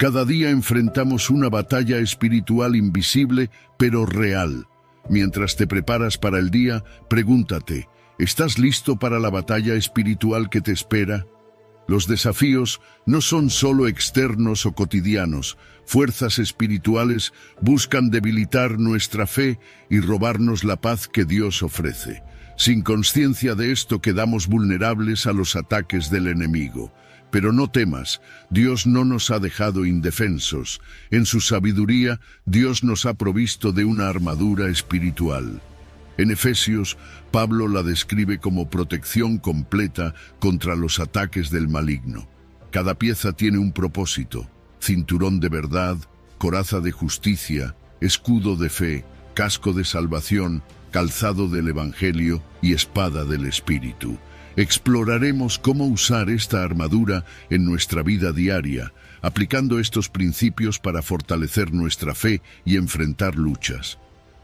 Cada día enfrentamos una batalla espiritual invisible, pero real. Mientras te preparas para el día, pregúntate, ¿estás listo para la batalla espiritual que te espera? Los desafíos no son solo externos o cotidianos. Fuerzas espirituales buscan debilitar nuestra fe y robarnos la paz que Dios ofrece. Sin conciencia de esto quedamos vulnerables a los ataques del enemigo. Pero no temas, Dios no nos ha dejado indefensos. En su sabiduría, Dios nos ha provisto de una armadura espiritual. En Efesios, Pablo la describe como protección completa contra los ataques del maligno. Cada pieza tiene un propósito: cinturón de verdad, coraza de justicia, escudo de fe, casco de salvación, calzado del Evangelio y espada del Espíritu. Exploraremos cómo usar esta armadura en nuestra vida diaria, aplicando estos principios para fortalecer nuestra fe y enfrentar luchas.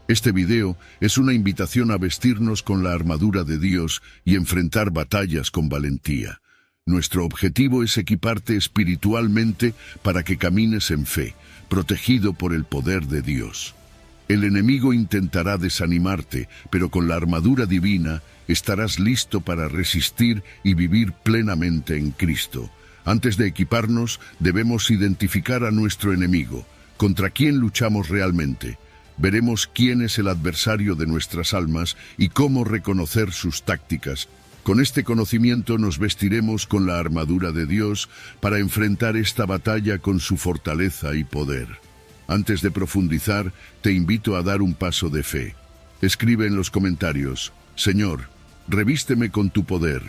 Este video es una invitación a vestirnos con la armadura de Dios y enfrentar batallas con valentía. Nuestro objetivo es equiparte espiritualmente para que camines en fe, protegido por el poder de Dios. El enemigo intentará desanimarte, pero con la armadura divina estarás listo para resistir y vivir plenamente en Cristo. Antes de equiparnos, debemos identificar a nuestro enemigo. ¿Contra quién luchamos realmente? Veremos quién es el adversario de nuestras almas y cómo reconocer sus tácticas. Con este conocimiento nos vestiremos con la armadura de Dios para enfrentar esta batalla con su fortaleza y poder. Antes de profundizar, te invito a dar un paso de fe. Escribe en los comentarios: Señor, revísteme con tu poder.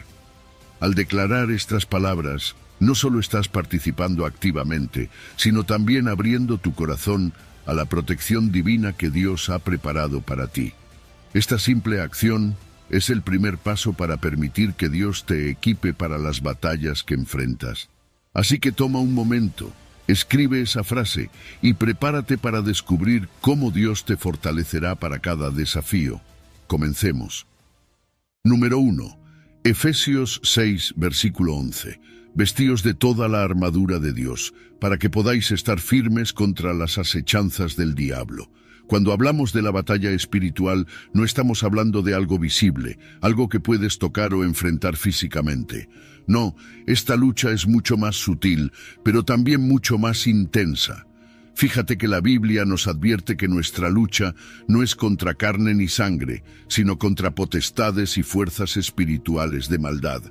Al declarar estas palabras, no solo estás participando activamente, sino también abriendo tu corazón a la protección divina que Dios ha preparado para ti. Esta simple acción es el primer paso para permitir que Dios te equipe para las batallas que enfrentas. Así que toma un momento, escribe esa frase y prepárate para descubrir cómo Dios te fortalecerá para cada desafío. Comencemos. Número 1. Efesios 6, versículo 11. Vestíos de toda la armadura de Dios, para que podáis estar firmes contra las acechanzas del diablo. Cuando hablamos de la batalla espiritual, no estamos hablando de algo visible, algo que puedes tocar o enfrentar físicamente. No, esta lucha es mucho más sutil, pero también mucho más intensa. Fíjate que la Biblia nos advierte que nuestra lucha no es contra carne ni sangre, sino contra potestades y fuerzas espirituales de maldad.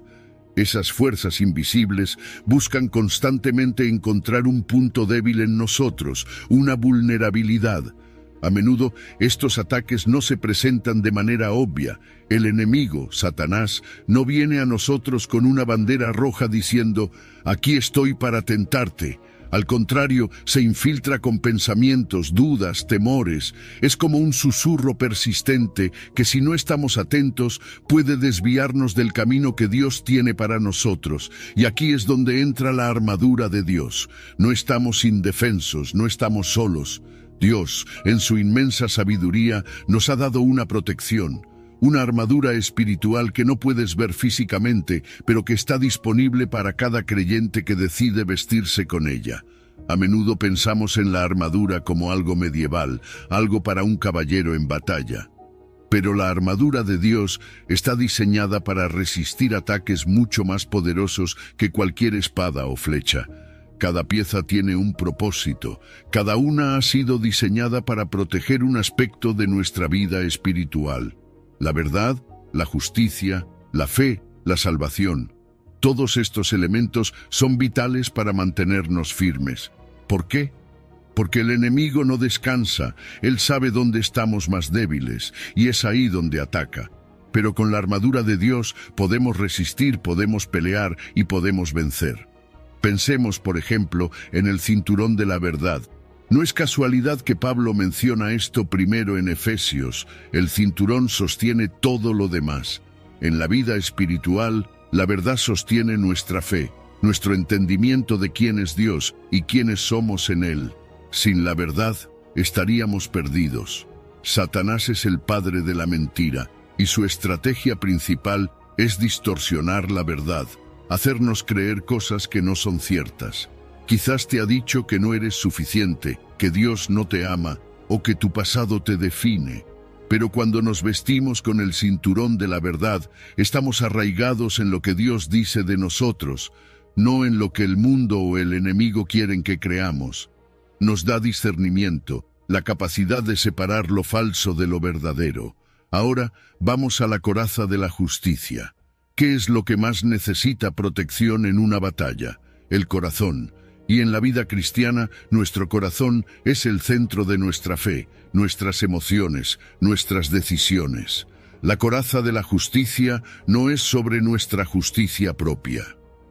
Esas fuerzas invisibles buscan constantemente encontrar un punto débil en nosotros, una vulnerabilidad. A menudo, estos ataques no se presentan de manera obvia. El enemigo, Satanás, no viene a nosotros con una bandera roja diciendo: «Aquí estoy para tentarte». Al contrario, se infiltra con pensamientos, dudas, temores. Es como un susurro persistente que, si no estamos atentos, puede desviarnos del camino que Dios tiene para nosotros. Y aquí es donde entra la armadura de Dios. No estamos indefensos, no estamos solos. Dios, en su inmensa sabiduría, nos ha dado una protección. Una armadura espiritual que no puedes ver físicamente, pero que está disponible para cada creyente que decide vestirse con ella. A menudo pensamos en la armadura como algo medieval, algo para un caballero en batalla. Pero la armadura de Dios está diseñada para resistir ataques mucho más poderosos que cualquier espada o flecha. Cada pieza tiene un propósito, cada una ha sido diseñada para proteger un aspecto de nuestra vida espiritual. La verdad, la justicia, la fe, la salvación. Todos estos elementos son vitales para mantenernos firmes. ¿Por qué? Porque el enemigo no descansa, él sabe dónde estamos más débiles, y es ahí donde ataca. Pero con la armadura de Dios podemos resistir, podemos pelear y podemos vencer. Pensemos, por ejemplo, en el cinturón de la verdad. No es casualidad que Pablo menciona esto primero en Efesios. El cinturón sostiene todo lo demás. En la vida espiritual, la verdad sostiene nuestra fe, nuestro entendimiento de quién es Dios y quiénes somos en Él. Sin la verdad, estaríamos perdidos. Satanás es el padre de la mentira, y su estrategia principal es distorsionar la verdad, hacernos creer cosas que no son ciertas. Quizás te ha dicho que no eres suficiente, que Dios no te ama o que tu pasado te define. Pero cuando nos vestimos con el cinturón de la verdad, estamos arraigados en lo que Dios dice de nosotros, no en lo que el mundo o el enemigo quieren que creamos. Nos da discernimiento, la capacidad de separar lo falso de lo verdadero. Ahora vamos a la coraza de la justicia. ¿Qué es lo que más necesita protección en una batalla? El corazón. Y en la vida cristiana, nuestro corazón es el centro de nuestra fe, nuestras emociones, nuestras decisiones. La coraza de la justicia no es sobre nuestra justicia propia.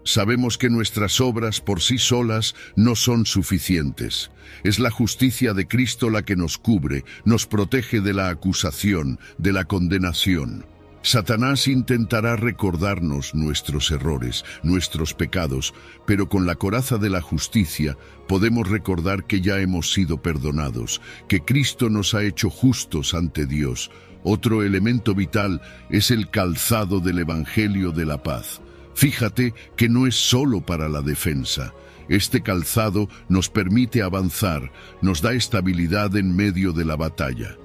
Sabemos que nuestras obras por sí solas no son suficientes. Es la justicia de Cristo la que nos cubre, nos protege de la acusación, de la condenación. Satanás intentará recordarnos nuestros errores, nuestros pecados, pero con la coraza de la justicia podemos recordar que ya hemos sido perdonados, que Cristo nos ha hecho justos ante Dios. Otro elemento vital es el calzado del Evangelio de la paz. Fíjate que no es solo para la defensa. Este calzado nos permite avanzar, nos da estabilidad en medio de la batalla.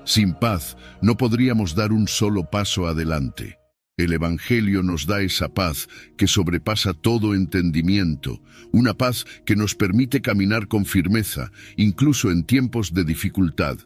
Sin paz no podríamos dar un solo paso adelante. El Evangelio nos da esa paz que sobrepasa todo entendimiento, una paz que nos permite caminar con firmeza, incluso en tiempos de dificultad.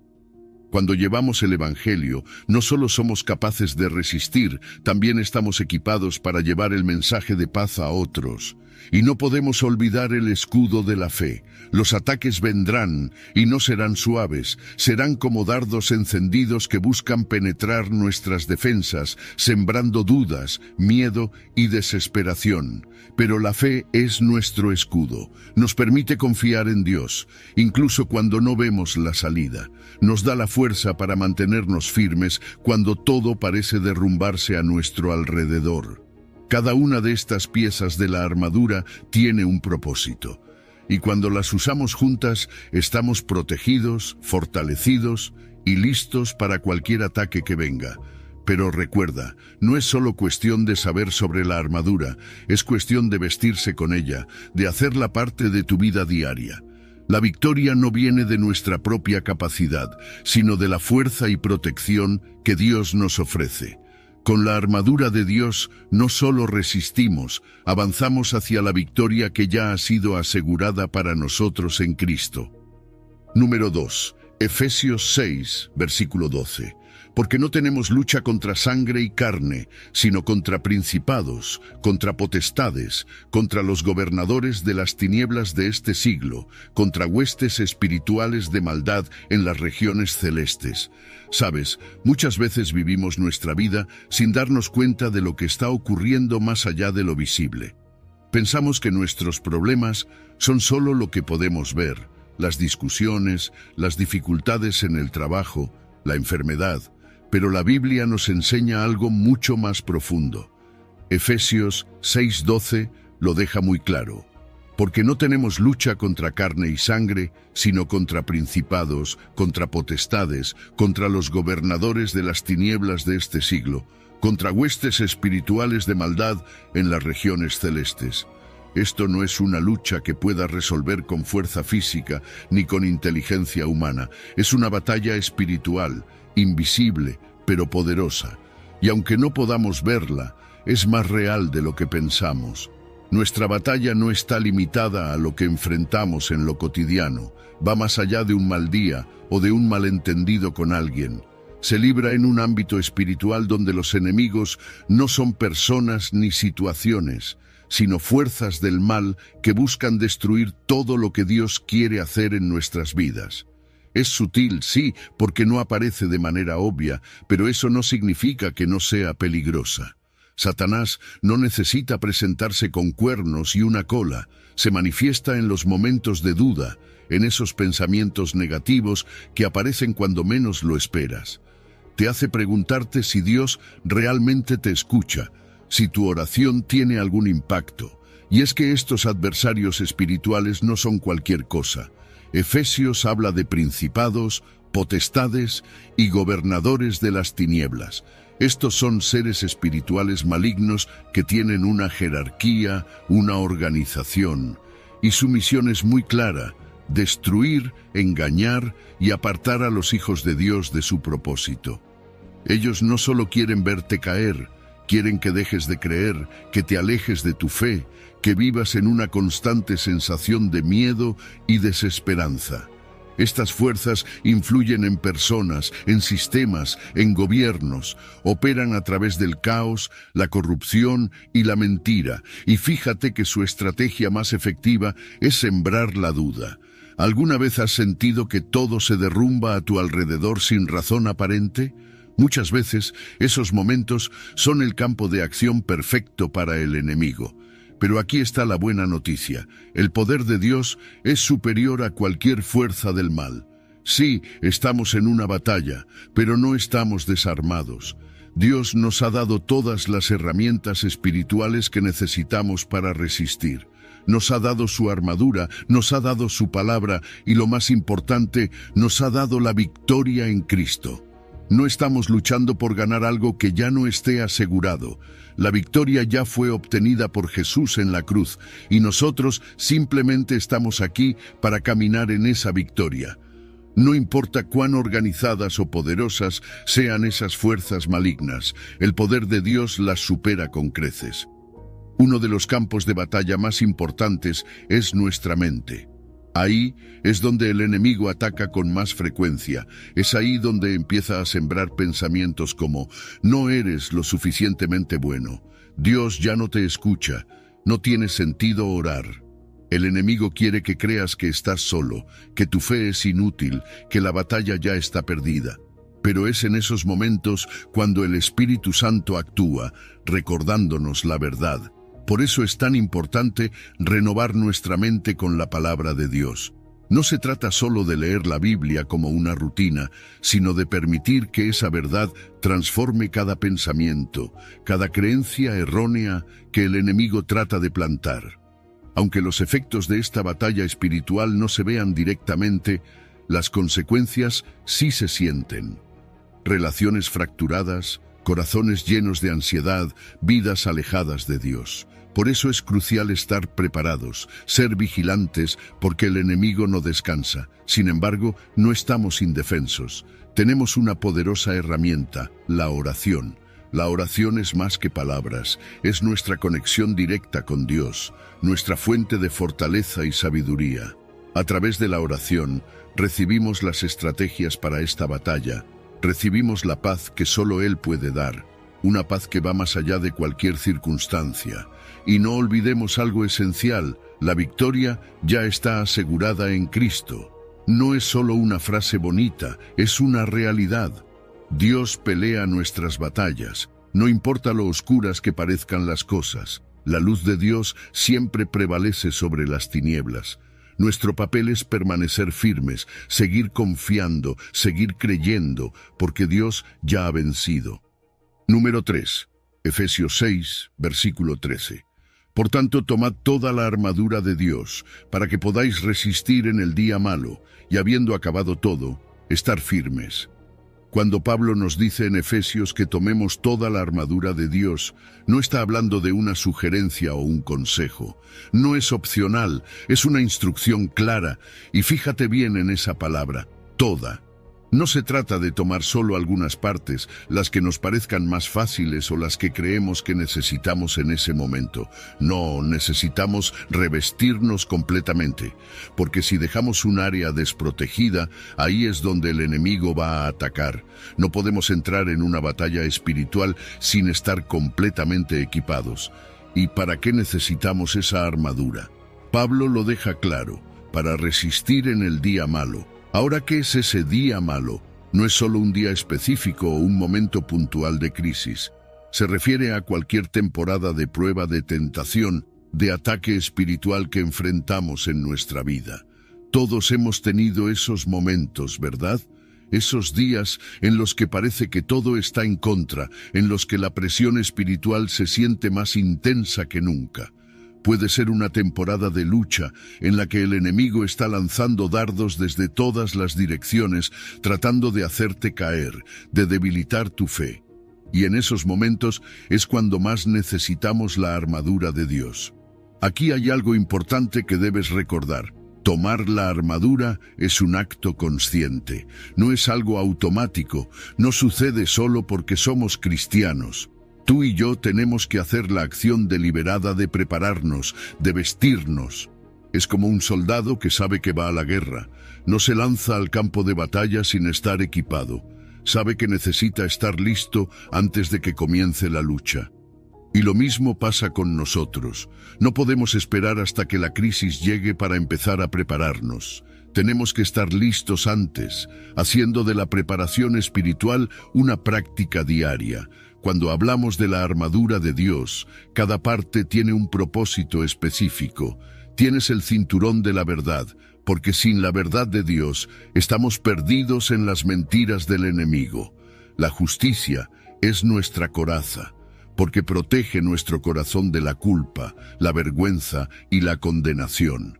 Cuando llevamos el Evangelio, no solo somos capaces de resistir, también estamos equipados para llevar el mensaje de paz a otros. Y no podemos olvidar el escudo de la fe. Los ataques vendrán y no serán suaves, serán como dardos encendidos que buscan penetrar nuestras defensas, sembrando dudas, miedo y desesperación. Pero la fe es nuestro escudo, nos permite confiar en Dios, incluso cuando no vemos la salida. Nos da la fuerza para mantenernos firmes cuando todo parece derrumbarse a nuestro alrededor. Cada una de estas piezas de la armadura tiene un propósito, y cuando las usamos juntas, estamos protegidos, fortalecidos y listos para cualquier ataque que venga. Pero recuerda, no es solo cuestión de saber sobre la armadura, es cuestión de vestirse con ella, de hacerla parte de tu vida diaria. La victoria no viene de nuestra propia capacidad, sino de la fuerza y protección que Dios nos ofrece. Con la armadura de Dios no solo resistimos, avanzamos hacia la victoria que ya ha sido asegurada para nosotros en Cristo. Número 2. Efesios 6, versículo 12. Porque no tenemos lucha contra sangre y carne, sino contra principados, contra potestades, contra los gobernadores de las tinieblas de este siglo, contra huestes espirituales de maldad en las regiones celestes. Sabes, muchas veces vivimos nuestra vida sin darnos cuenta de lo que está ocurriendo más allá de lo visible. Pensamos que nuestros problemas son solo lo que podemos ver, las discusiones, las dificultades en el trabajo, la enfermedad. Pero la Biblia nos enseña algo mucho más profundo. Efesios 6:12 lo deja muy claro. Porque no tenemos lucha contra carne y sangre, sino contra principados, contra potestades, contra los gobernadores de las tinieblas de este siglo, contra huestes espirituales de maldad en las regiones celestes. Esto no es una lucha que pueda resolver con fuerza física ni con inteligencia humana. Es una batalla espiritual, invisible, pero poderosa. Y aunque no podamos verla, es más real de lo que pensamos. Nuestra batalla no está limitada a lo que enfrentamos en lo cotidiano. Va más allá de un mal día o de un malentendido con alguien. Se libra en un ámbito espiritual donde los enemigos no son personas ni situaciones, sino fuerzas del mal que buscan destruir todo lo que Dios quiere hacer en nuestras vidas. Es sutil, sí, porque no aparece de manera obvia, pero eso no significa que no sea peligrosa. Satanás no necesita presentarse con cuernos y una cola, se manifiesta en los momentos de duda, en esos pensamientos negativos que aparecen cuando menos lo esperas. Te hace preguntarte si Dios realmente te escucha, si tu oración tiene algún impacto. Y es que estos adversarios espirituales no son cualquier cosa. Efesios habla de principados, potestades y gobernadores de las tinieblas. Estos son seres espirituales malignos que tienen una jerarquía, una organización. y su misión es muy clara: destruir, engañar y apartar a los hijos de Dios de su propósito. Ellos no solo quieren verte caer, quieren que dejes de creer, que te alejes de tu fe, que vivas en una constante sensación de miedo y desesperanza. Estas fuerzas influyen en personas, en sistemas, en gobiernos, operan a través del caos, la corrupción y la mentira, y fíjate que su estrategia más efectiva es sembrar la duda. ¿Alguna vez has sentido que todo se derrumba a tu alrededor sin razón aparente? Muchas veces esos momentos son el campo de acción perfecto para el enemigo. Pero aquí está la buena noticia: el poder de Dios es superior a cualquier fuerza del mal. Sí, estamos en una batalla, pero no estamos desarmados. Dios nos ha dado todas las herramientas espirituales que necesitamos para resistir. Nos ha dado su armadura, nos ha dado su palabra y, lo más importante, nos ha dado la victoria en Cristo. No estamos luchando por ganar algo que ya no esté asegurado. La victoria ya fue obtenida por Jesús en la cruz, y nosotros simplemente estamos aquí para caminar en esa victoria. No importa cuán organizadas o poderosas sean esas fuerzas malignas, el poder de Dios las supera con creces. Uno de los campos de batalla más importantes es nuestra mente. Ahí es donde el enemigo ataca con más frecuencia. Es ahí donde empieza a sembrar pensamientos como: no eres lo suficientemente bueno, Dios ya no te escucha, no tiene sentido orar. El enemigo quiere que creas que estás solo, que tu fe es inútil, que la batalla ya está perdida. Pero es en esos momentos cuando el Espíritu Santo actúa, recordándonos la verdad. Por eso es tan importante renovar nuestra mente con la palabra de Dios. No se trata solo de leer la Biblia como una rutina, sino de permitir que esa verdad transforme cada pensamiento, cada creencia errónea que el enemigo trata de plantar. Aunque los efectos de esta batalla espiritual no se vean directamente, las consecuencias sí se sienten. Relaciones fracturadas, corazones llenos de ansiedad, vidas alejadas de Dios. Por eso es crucial estar preparados, ser vigilantes, porque el enemigo no descansa. Sin embargo, no estamos indefensos. Tenemos una poderosa herramienta: la oración. La oración es más que palabras, es nuestra conexión directa con Dios, nuestra fuente de fortaleza y sabiduría. A través de la oración, recibimos las estrategias para esta batalla, recibimos la paz que solo Él puede dar, una paz que va más allá de cualquier circunstancia. Y no olvidemos algo esencial: la victoria ya está asegurada en Cristo. No es solo una frase bonita, es una realidad. Dios pelea nuestras batallas, no importa lo oscuras que parezcan las cosas. La luz de Dios siempre prevalece sobre las tinieblas. Nuestro papel es permanecer firmes, seguir confiando, seguir creyendo, porque Dios ya ha vencido. Número 3. Efesios 6, versículo 13. Por tanto, tomad toda la armadura de Dios, para que podáis resistir en el día malo, y habiendo acabado todo, estar firmes. Cuando Pablo nos dice en Efesios que tomemos toda la armadura de Dios, no está hablando de una sugerencia o un consejo. No es opcional, es una instrucción clara, y fíjate bien en esa palabra: toda. No se trata de tomar solo algunas partes, las que nos parezcan más fáciles o las que creemos que necesitamos en ese momento. No, necesitamos revestirnos completamente, porque si dejamos un área desprotegida, ahí es donde el enemigo va a atacar. No podemos entrar en una batalla espiritual sin estar completamente equipados. ¿Y para qué necesitamos esa armadura? Pablo lo deja claro: para resistir en el día malo. Ahora, ¿qué es ese día malo? No es solo un día específico o un momento puntual de crisis. Se refiere a cualquier temporada de prueba, de tentación, de ataque espiritual que enfrentamos en nuestra vida. Todos hemos tenido esos momentos, ¿verdad? Esos días en los que parece que todo está en contra, en los que la presión espiritual se siente más intensa que nunca. Puede ser una temporada de lucha en la que el enemigo está lanzando dardos desde todas las direcciones, tratando de hacerte caer, de debilitar tu fe. Y en esos momentos es cuando más necesitamos la armadura de Dios. Aquí hay algo importante que debes recordar. Tomar la armadura es un acto consciente, no es algo automático, no sucede solo porque somos cristianos. Tú y yo tenemos que hacer la acción deliberada de prepararnos, de vestirnos. Es como un soldado que sabe que va a la guerra. No se lanza al campo de batalla sin estar equipado. Sabe que necesita estar listo antes de que comience la lucha. Y lo mismo pasa con nosotros. No podemos esperar hasta que la crisis llegue para empezar a prepararnos. Tenemos que estar listos antes, haciendo de la preparación espiritual una práctica diaria. Cuando hablamos de la armadura de Dios, cada parte tiene un propósito específico. Tienes el cinturón de la verdad, porque sin la verdad de Dios estamos perdidos en las mentiras del enemigo. La justicia es nuestra coraza, porque protege nuestro corazón de la culpa, la vergüenza y la condenación.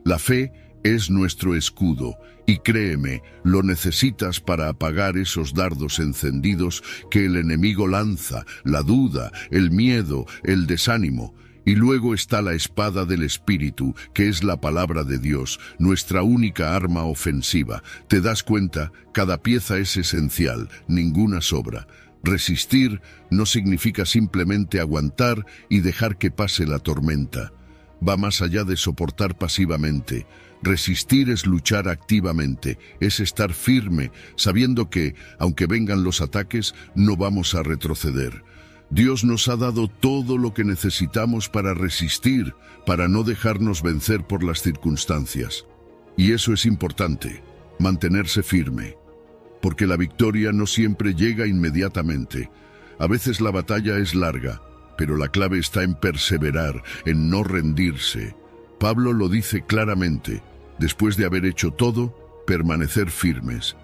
La fe es nuestro escudo, y créeme, lo necesitas para apagar esos dardos encendidos que el enemigo lanza, la duda, el miedo, el desánimo. Y luego está la espada del Espíritu, que es la palabra de Dios, nuestra única arma ofensiva. ¿Te das cuenta? Cada pieza es esencial, ninguna sobra. Resistir no significa simplemente aguantar y dejar que pase la tormenta. Va más allá de soportar pasivamente. Resistir es luchar activamente, es estar firme, sabiendo que, aunque vengan los ataques, no vamos a retroceder. Dios nos ha dado todo lo que necesitamos para resistir, para no dejarnos vencer por las circunstancias. Y eso es importante, mantenerse firme. Porque la victoria no siempre llega inmediatamente. A veces la batalla es larga, pero la clave está en perseverar, en no rendirse. Pablo lo dice claramente, después de haber hecho todo, permanecer firmes.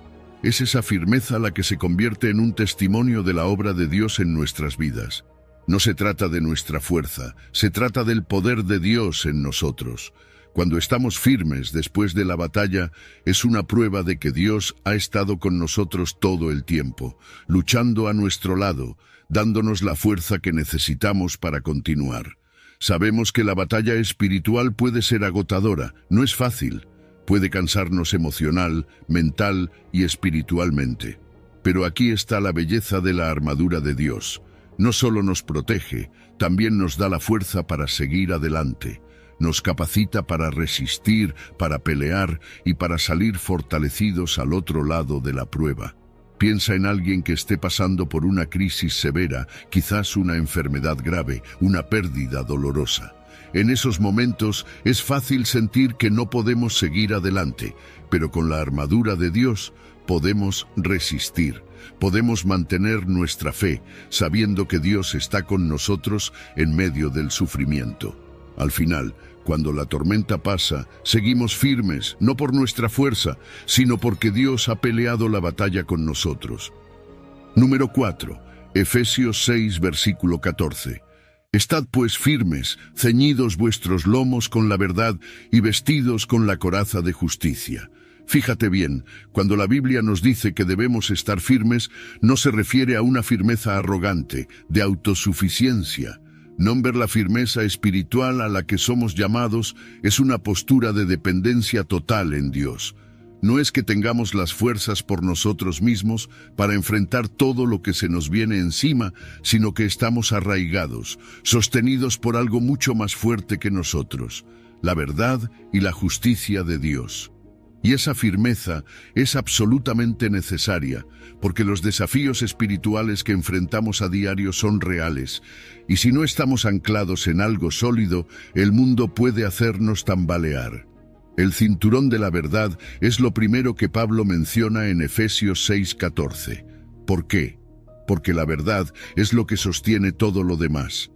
Es esa firmeza la que se convierte en un testimonio de la obra de Dios en nuestras vidas. No se trata de nuestra fuerza, se trata del poder de Dios en nosotros. Cuando estamos firmes después de la batalla, es una prueba de que Dios ha estado con nosotros todo el tiempo, luchando a nuestro lado, dándonos la fuerza que necesitamos para continuar. Sabemos que la batalla espiritual puede ser agotadora, no es fácil. Puede cansarnos emocional, mental y espiritualmente. Pero aquí está la belleza de la armadura de Dios. No solo nos protege, también nos da la fuerza para seguir adelante. Nos capacita para resistir, para pelear y para salir fortalecidos al otro lado de la prueba. Piensa en alguien que esté pasando por una crisis severa, quizás una enfermedad grave, una pérdida dolorosa. En esos momentos es fácil sentir que no podemos seguir adelante, pero con la armadura de Dios podemos resistir, podemos mantener nuestra fe, sabiendo que Dios está con nosotros en medio del sufrimiento. Al final, cuando la tormenta pasa, seguimos firmes, no por nuestra fuerza, sino porque Dios ha peleado la batalla con nosotros. Número 4. Efesios 6, versículo 14. Estad pues firmes, ceñidos vuestros lomos con la verdad y vestidos con la coraza de justicia. Fíjate bien, cuando la Biblia nos dice que debemos estar firmes, no se refiere a una firmeza arrogante, de autosuficiencia. No ver la firmeza espiritual a la que somos llamados es una postura de dependencia total en Dios. No es que tengamos las fuerzas por nosotros mismos para enfrentar todo lo que se nos viene encima, sino que estamos arraigados, sostenidos por algo mucho más fuerte que nosotros, la verdad y la justicia de Dios. Y esa firmeza es absolutamente necesaria, porque los desafíos espirituales que enfrentamos a diario son reales, y si no estamos anclados en algo sólido, el mundo puede hacernos tambalear. El cinturón de la verdad es lo primero que Pablo menciona en Efesios 6:14. ¿Por qué? Porque la verdad es lo que sostiene todo lo demás.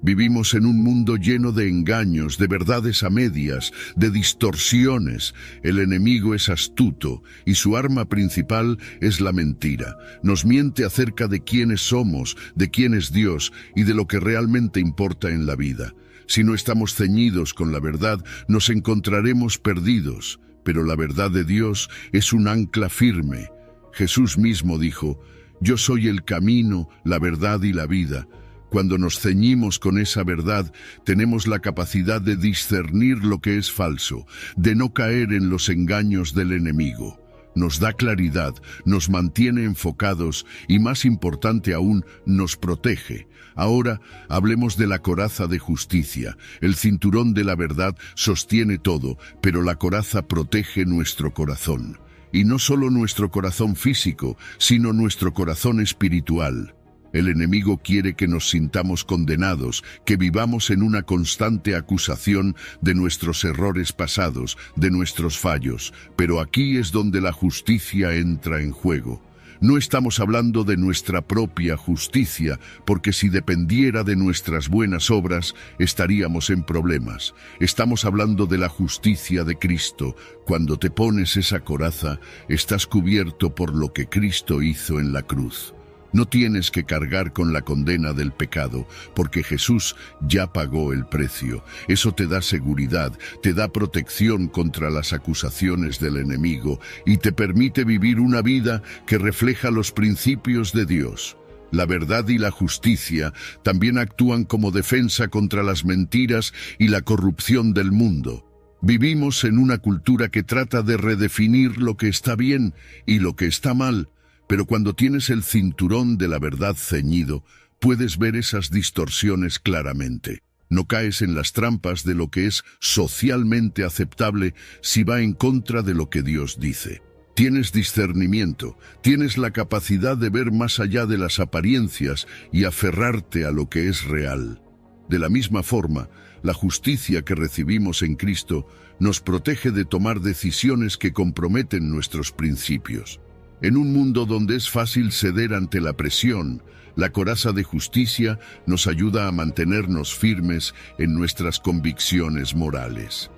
Vivimos en un mundo lleno de engaños, de verdades a medias, de distorsiones. El enemigo es astuto y su arma principal es la mentira. Nos miente acerca de quiénes somos, de quién es Dios y de lo que realmente importa en la vida. Si no estamos ceñidos con la verdad, nos encontraremos perdidos, pero la verdad de Dios es un ancla firme. Jesús mismo dijo: «Yo soy el camino, la verdad y la vida. Cuando nos ceñimos con esa verdad, tenemos la capacidad de discernir lo que es falso, de no caer en los engaños del enemigo. Nos da claridad, nos mantiene enfocados y, más importante aún, nos protege. Ahora hablemos de la coraza de justicia. El cinturón de la verdad sostiene todo, pero la coraza protege nuestro corazón. Y no solo nuestro corazón físico, sino nuestro corazón espiritual. El enemigo quiere que nos sintamos condenados, que vivamos en una constante acusación de nuestros errores pasados, de nuestros fallos, pero aquí es donde la justicia entra en juego. No estamos hablando de nuestra propia justicia, porque si dependiera de nuestras buenas obras, estaríamos en problemas. Estamos hablando de la justicia de Cristo. Cuando te pones esa coraza, estás cubierto por lo que Cristo hizo en la cruz. No tienes que cargar con la condena del pecado, porque Jesús ya pagó el precio. Eso te da seguridad, te da protección contra las acusaciones del enemigo y te permite vivir una vida que refleja los principios de Dios. La verdad y la justicia también actúan como defensa contra las mentiras y la corrupción del mundo. Vivimos en una cultura que trata de redefinir lo que está bien y lo que está mal. Pero cuando tienes el cinturón de la verdad ceñido, puedes ver esas distorsiones claramente. No caes en las trampas de lo que es socialmente aceptable si va en contra de lo que Dios dice. Tienes discernimiento, tienes la capacidad de ver más allá de las apariencias y aferrarte a lo que es real. De la misma forma, la justicia que recibimos en Cristo nos protege de tomar decisiones que comprometen nuestros principios. En un mundo donde es fácil ceder ante la presión, la coraza de justicia nos ayuda a mantenernos firmes en nuestras convicciones morales.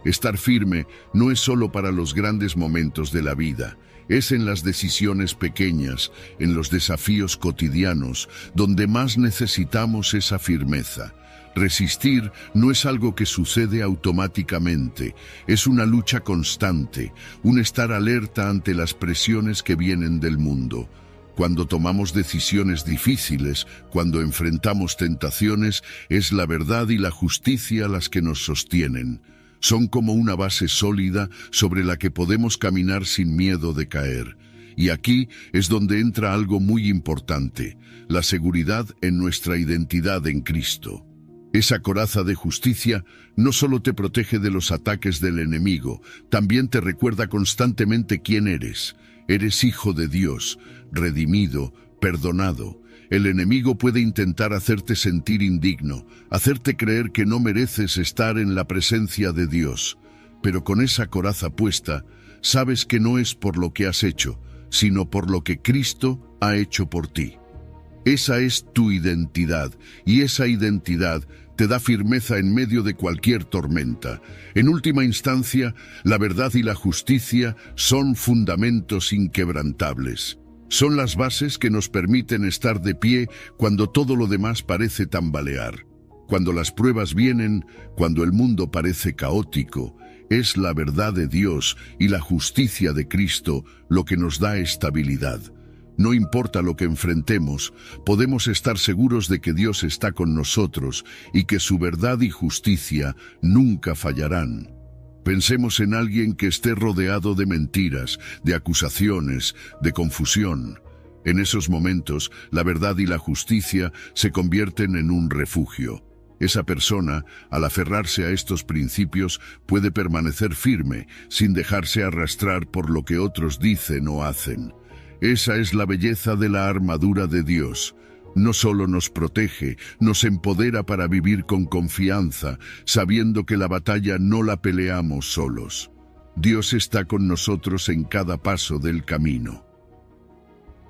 Estar firme no es solo para los grandes momentos de la vida, es en las decisiones pequeñas, en los desafíos cotidianos, donde más necesitamos esa firmeza. Resistir no es algo que sucede automáticamente, es una lucha constante, un estar alerta ante las presiones que vienen del mundo. Cuando tomamos decisiones difíciles, cuando enfrentamos tentaciones, es la verdad y la justicia las que nos sostienen. Son como una base sólida sobre la que podemos caminar sin miedo de caer. Y aquí es donde entra algo muy importante, la seguridad en nuestra identidad en Cristo. Esa coraza de justicia no solo te protege de los ataques del enemigo, también te recuerda constantemente quién eres. Eres hijo de Dios, redimido, perdonado. El enemigo puede intentar hacerte sentir indigno, hacerte creer que no mereces estar en la presencia de Dios. Pero con esa coraza puesta, sabes que no es por lo que has hecho, sino por lo que Cristo ha hecho por ti. Esa es tu identidad, y esa identidad te da firmeza en medio de cualquier tormenta. En última instancia, la verdad y la justicia son fundamentos inquebrantables. Son las bases que nos permiten estar de pie cuando todo lo demás parece tambalear. Cuando las pruebas vienen, cuando el mundo parece caótico, es la verdad de Dios y la justicia de Cristo lo que nos da estabilidad. No importa lo que enfrentemos, podemos estar seguros de que Dios está con nosotros y que su verdad y justicia nunca fallarán. Pensemos en alguien que esté rodeado de mentiras, de acusaciones, de confusión. En esos momentos, la verdad y la justicia se convierten en un refugio. Esa persona, al aferrarse a estos principios, puede permanecer firme, sin dejarse arrastrar por lo que otros dicen o hacen. Esa es la belleza de la armadura de Dios. No solo nos protege, nos empodera para vivir con confianza, sabiendo que la batalla no la peleamos solos. Dios está con nosotros en cada paso del camino.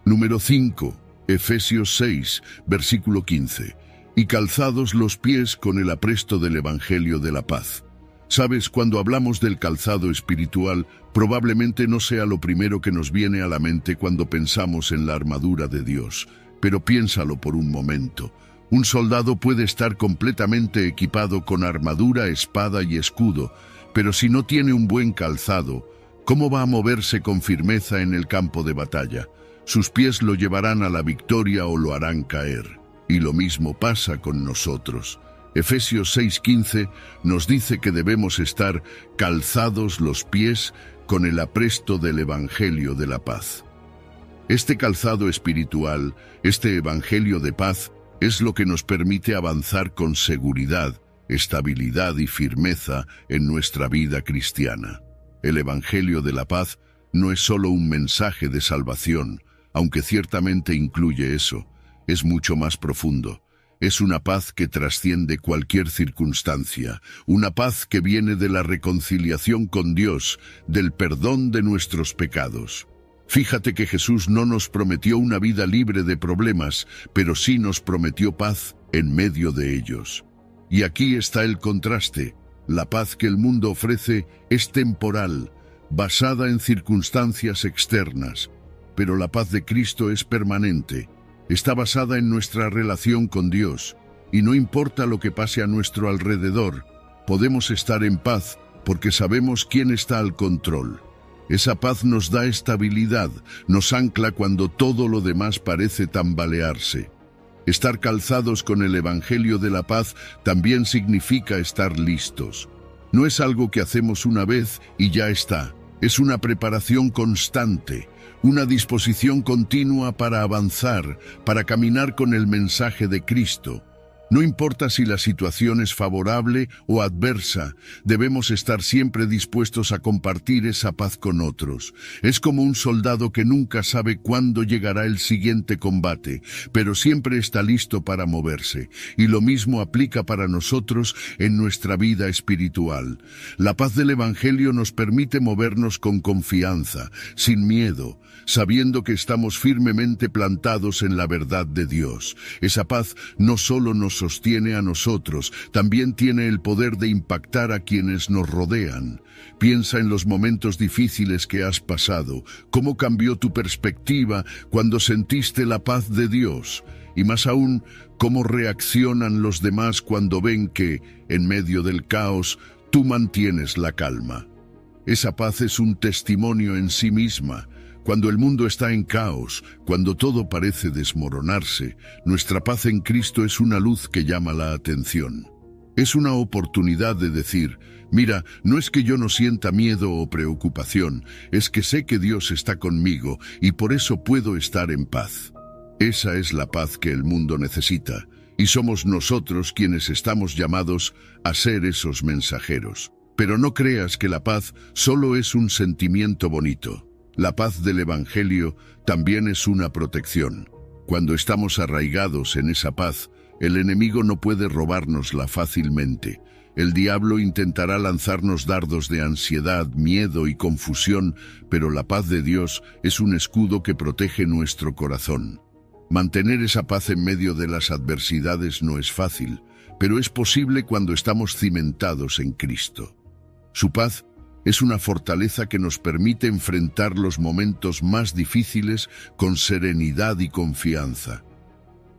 Número 5. Efesios 6, versículo 15. Y calzados los pies con el apresto del Evangelio de la paz. Sabes, cuando hablamos del calzado espiritual, probablemente no sea lo primero que nos viene a la mente cuando pensamos en la armadura de Dios. Pero piénsalo por un momento. Un soldado puede estar completamente equipado con armadura, espada y escudo, pero si no tiene un buen calzado, ¿cómo va a moverse con firmeza en el campo de batalla? Sus pies lo llevarán a la victoria o lo harán caer. Y lo mismo pasa con nosotros. Efesios 6:15 nos dice que debemos estar calzados los pies con el apresto del Evangelio de la paz. Este calzado espiritual, este Evangelio de paz, es lo que nos permite avanzar con seguridad, estabilidad y firmeza en nuestra vida cristiana. El Evangelio de la paz no es solo un mensaje de salvación, aunque ciertamente incluye eso, es mucho más profundo. Es una paz que trasciende cualquier circunstancia, una paz que viene de la reconciliación con Dios, del perdón de nuestros pecados. Fíjate que Jesús no nos prometió una vida libre de problemas, pero sí nos prometió paz en medio de ellos. Y aquí está el contraste. La paz que el mundo ofrece es temporal, basada en circunstancias externas, pero la paz de Cristo es permanente. Está basada en nuestra relación con Dios, y no importa lo que pase a nuestro alrededor, podemos estar en paz porque sabemos quién está al control. Esa paz nos da estabilidad, nos ancla cuando todo lo demás parece tambalearse. Estar calzados con el Evangelio de la paz también significa estar listos. No es algo que hacemos una vez y ya está, es una preparación constante. Una disposición continua para avanzar, para caminar con el mensaje de Cristo. No importa si la situación es favorable o adversa, debemos estar siempre dispuestos a compartir esa paz con otros. Es como un soldado que nunca sabe cuándo llegará el siguiente combate, pero siempre está listo para moverse. Y lo mismo aplica para nosotros en nuestra vida espiritual. La paz del Evangelio nos permite movernos con confianza, sin miedo, sabiendo que estamos firmemente plantados en la verdad de Dios. Esa paz no solo nos sostiene a nosotros, también tiene el poder de impactar a quienes nos rodean. Piensa en los momentos difíciles que has pasado, cómo cambió tu perspectiva cuando sentiste la paz de Dios, y más aún, cómo reaccionan los demás cuando ven que, en medio del caos, tú mantienes la calma. Esa paz es un testimonio en sí misma. Cuando el mundo está en caos, cuando todo parece desmoronarse, nuestra paz en Cristo es una luz que llama la atención. Es una oportunidad de decir, mira, no es que yo no sienta miedo o preocupación, es que sé que Dios está conmigo y por eso puedo estar en paz. Esa es la paz que el mundo necesita, y somos nosotros quienes estamos llamados a ser esos mensajeros. Pero no creas que la paz solo es un sentimiento bonito. La paz del Evangelio también es una protección. Cuando estamos arraigados en esa paz, el enemigo no puede robárnosla fácilmente. El diablo intentará lanzarnos dardos de ansiedad, miedo y confusión, pero la paz de Dios es un escudo que protege nuestro corazón. Mantener esa paz en medio de las adversidades no es fácil, pero es posible cuando estamos cimentados en Cristo. Su paz es una fortaleza que nos permite enfrentar los momentos más difíciles con serenidad y confianza.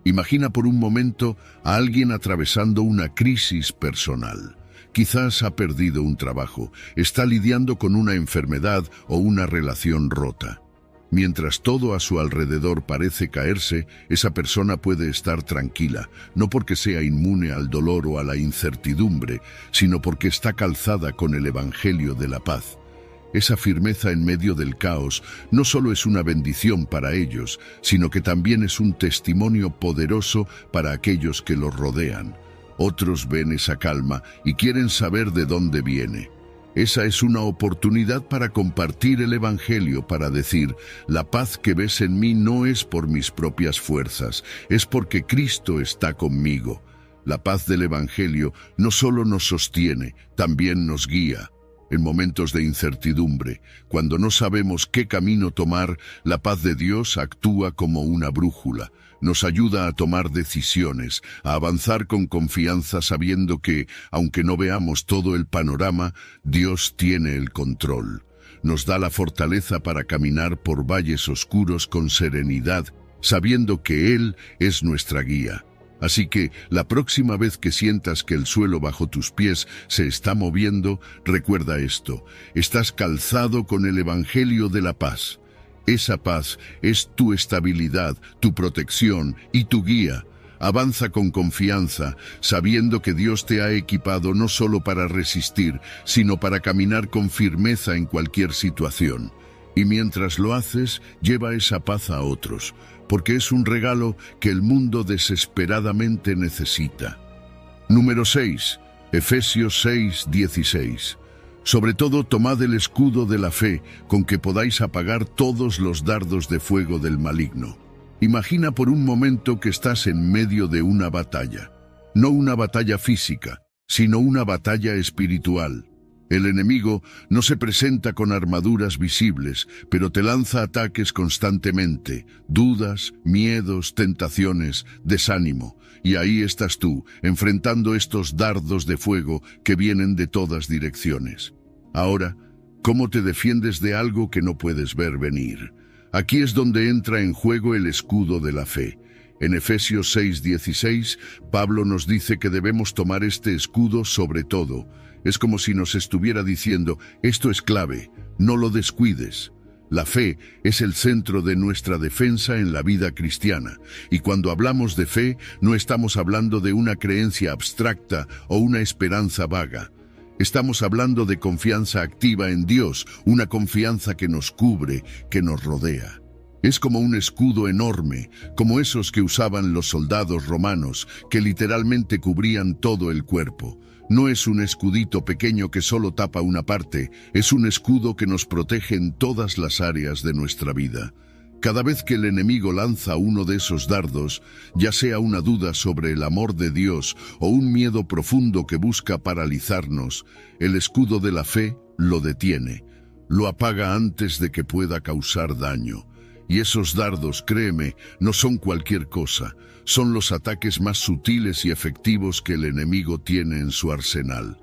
Imagina por un momento a alguien atravesando una crisis personal. Quizás ha perdido un trabajo, está lidiando con una enfermedad o una relación rota. Mientras todo a su alrededor parece caerse, esa persona puede estar tranquila, no porque sea inmune al dolor o a la incertidumbre, sino porque está calzada con el Evangelio de la paz. Esa firmeza en medio del caos no solo es una bendición para ellos, sino que también es un testimonio poderoso para aquellos que los rodean. Otros ven esa calma y quieren saber de dónde viene. Esa es una oportunidad para compartir el Evangelio, para decir, la paz que ves en mí no es por mis propias fuerzas, es porque Cristo está conmigo. La paz del Evangelio no solo nos sostiene, también nos guía. En momentos de incertidumbre, cuando no sabemos qué camino tomar, la paz de Dios actúa como una brújula. Nos ayuda a tomar decisiones, a avanzar con confianza sabiendo que, aunque no veamos todo el panorama, Dios tiene el control. Nos da la fortaleza para caminar por valles oscuros con serenidad, sabiendo que Él es nuestra guía. Así que, la próxima vez que sientas que el suelo bajo tus pies se está moviendo, recuerda esto: estás calzado con el Evangelio de la paz. Esa paz es tu estabilidad, tu protección y tu guía. Avanza con confianza, sabiendo que Dios te ha equipado no solo para resistir, sino para caminar con firmeza en cualquier situación. Y mientras lo haces, lleva esa paz a otros, porque es un regalo que el mundo desesperadamente necesita. Número 6. Efesios 6:16. Sobre todo, tomad el escudo de la fe, con que podáis apagar todos los dardos de fuego del maligno. Imagina por un momento que estás en medio de una batalla. No una batalla física, sino una batalla espiritual. El enemigo no se presenta con armaduras visibles, pero te lanza ataques constantemente, dudas, miedos, tentaciones, desánimo. Y ahí estás tú, enfrentando estos dardos de fuego que vienen de todas direcciones. Ahora, ¿cómo te defiendes de algo que no puedes ver venir? Aquí es donde entra en juego el escudo de la fe. En Efesios 6:16, Pablo nos dice que debemos tomar este escudo sobre todo. Es como si nos estuviera diciendo, esto es clave, no lo descuides. La fe es el centro de nuestra defensa en la vida cristiana, y cuando hablamos de fe, no estamos hablando de una creencia abstracta o una esperanza vaga. Estamos hablando de confianza activa en Dios, una confianza que nos cubre, que nos rodea. Es como un escudo enorme, como esos que usaban los soldados romanos, que literalmente cubrían todo el cuerpo. No es un escudito pequeño que solo tapa una parte, es un escudo que nos protege en todas las áreas de nuestra vida. Cada vez que el enemigo lanza uno de esos dardos, ya sea una duda sobre el amor de Dios o un miedo profundo que busca paralizarnos, el escudo de la fe lo detiene, lo apaga antes de que pueda causar daño. Y esos dardos, créeme, no son cualquier cosa, son los ataques más sutiles y efectivos que el enemigo tiene en su arsenal.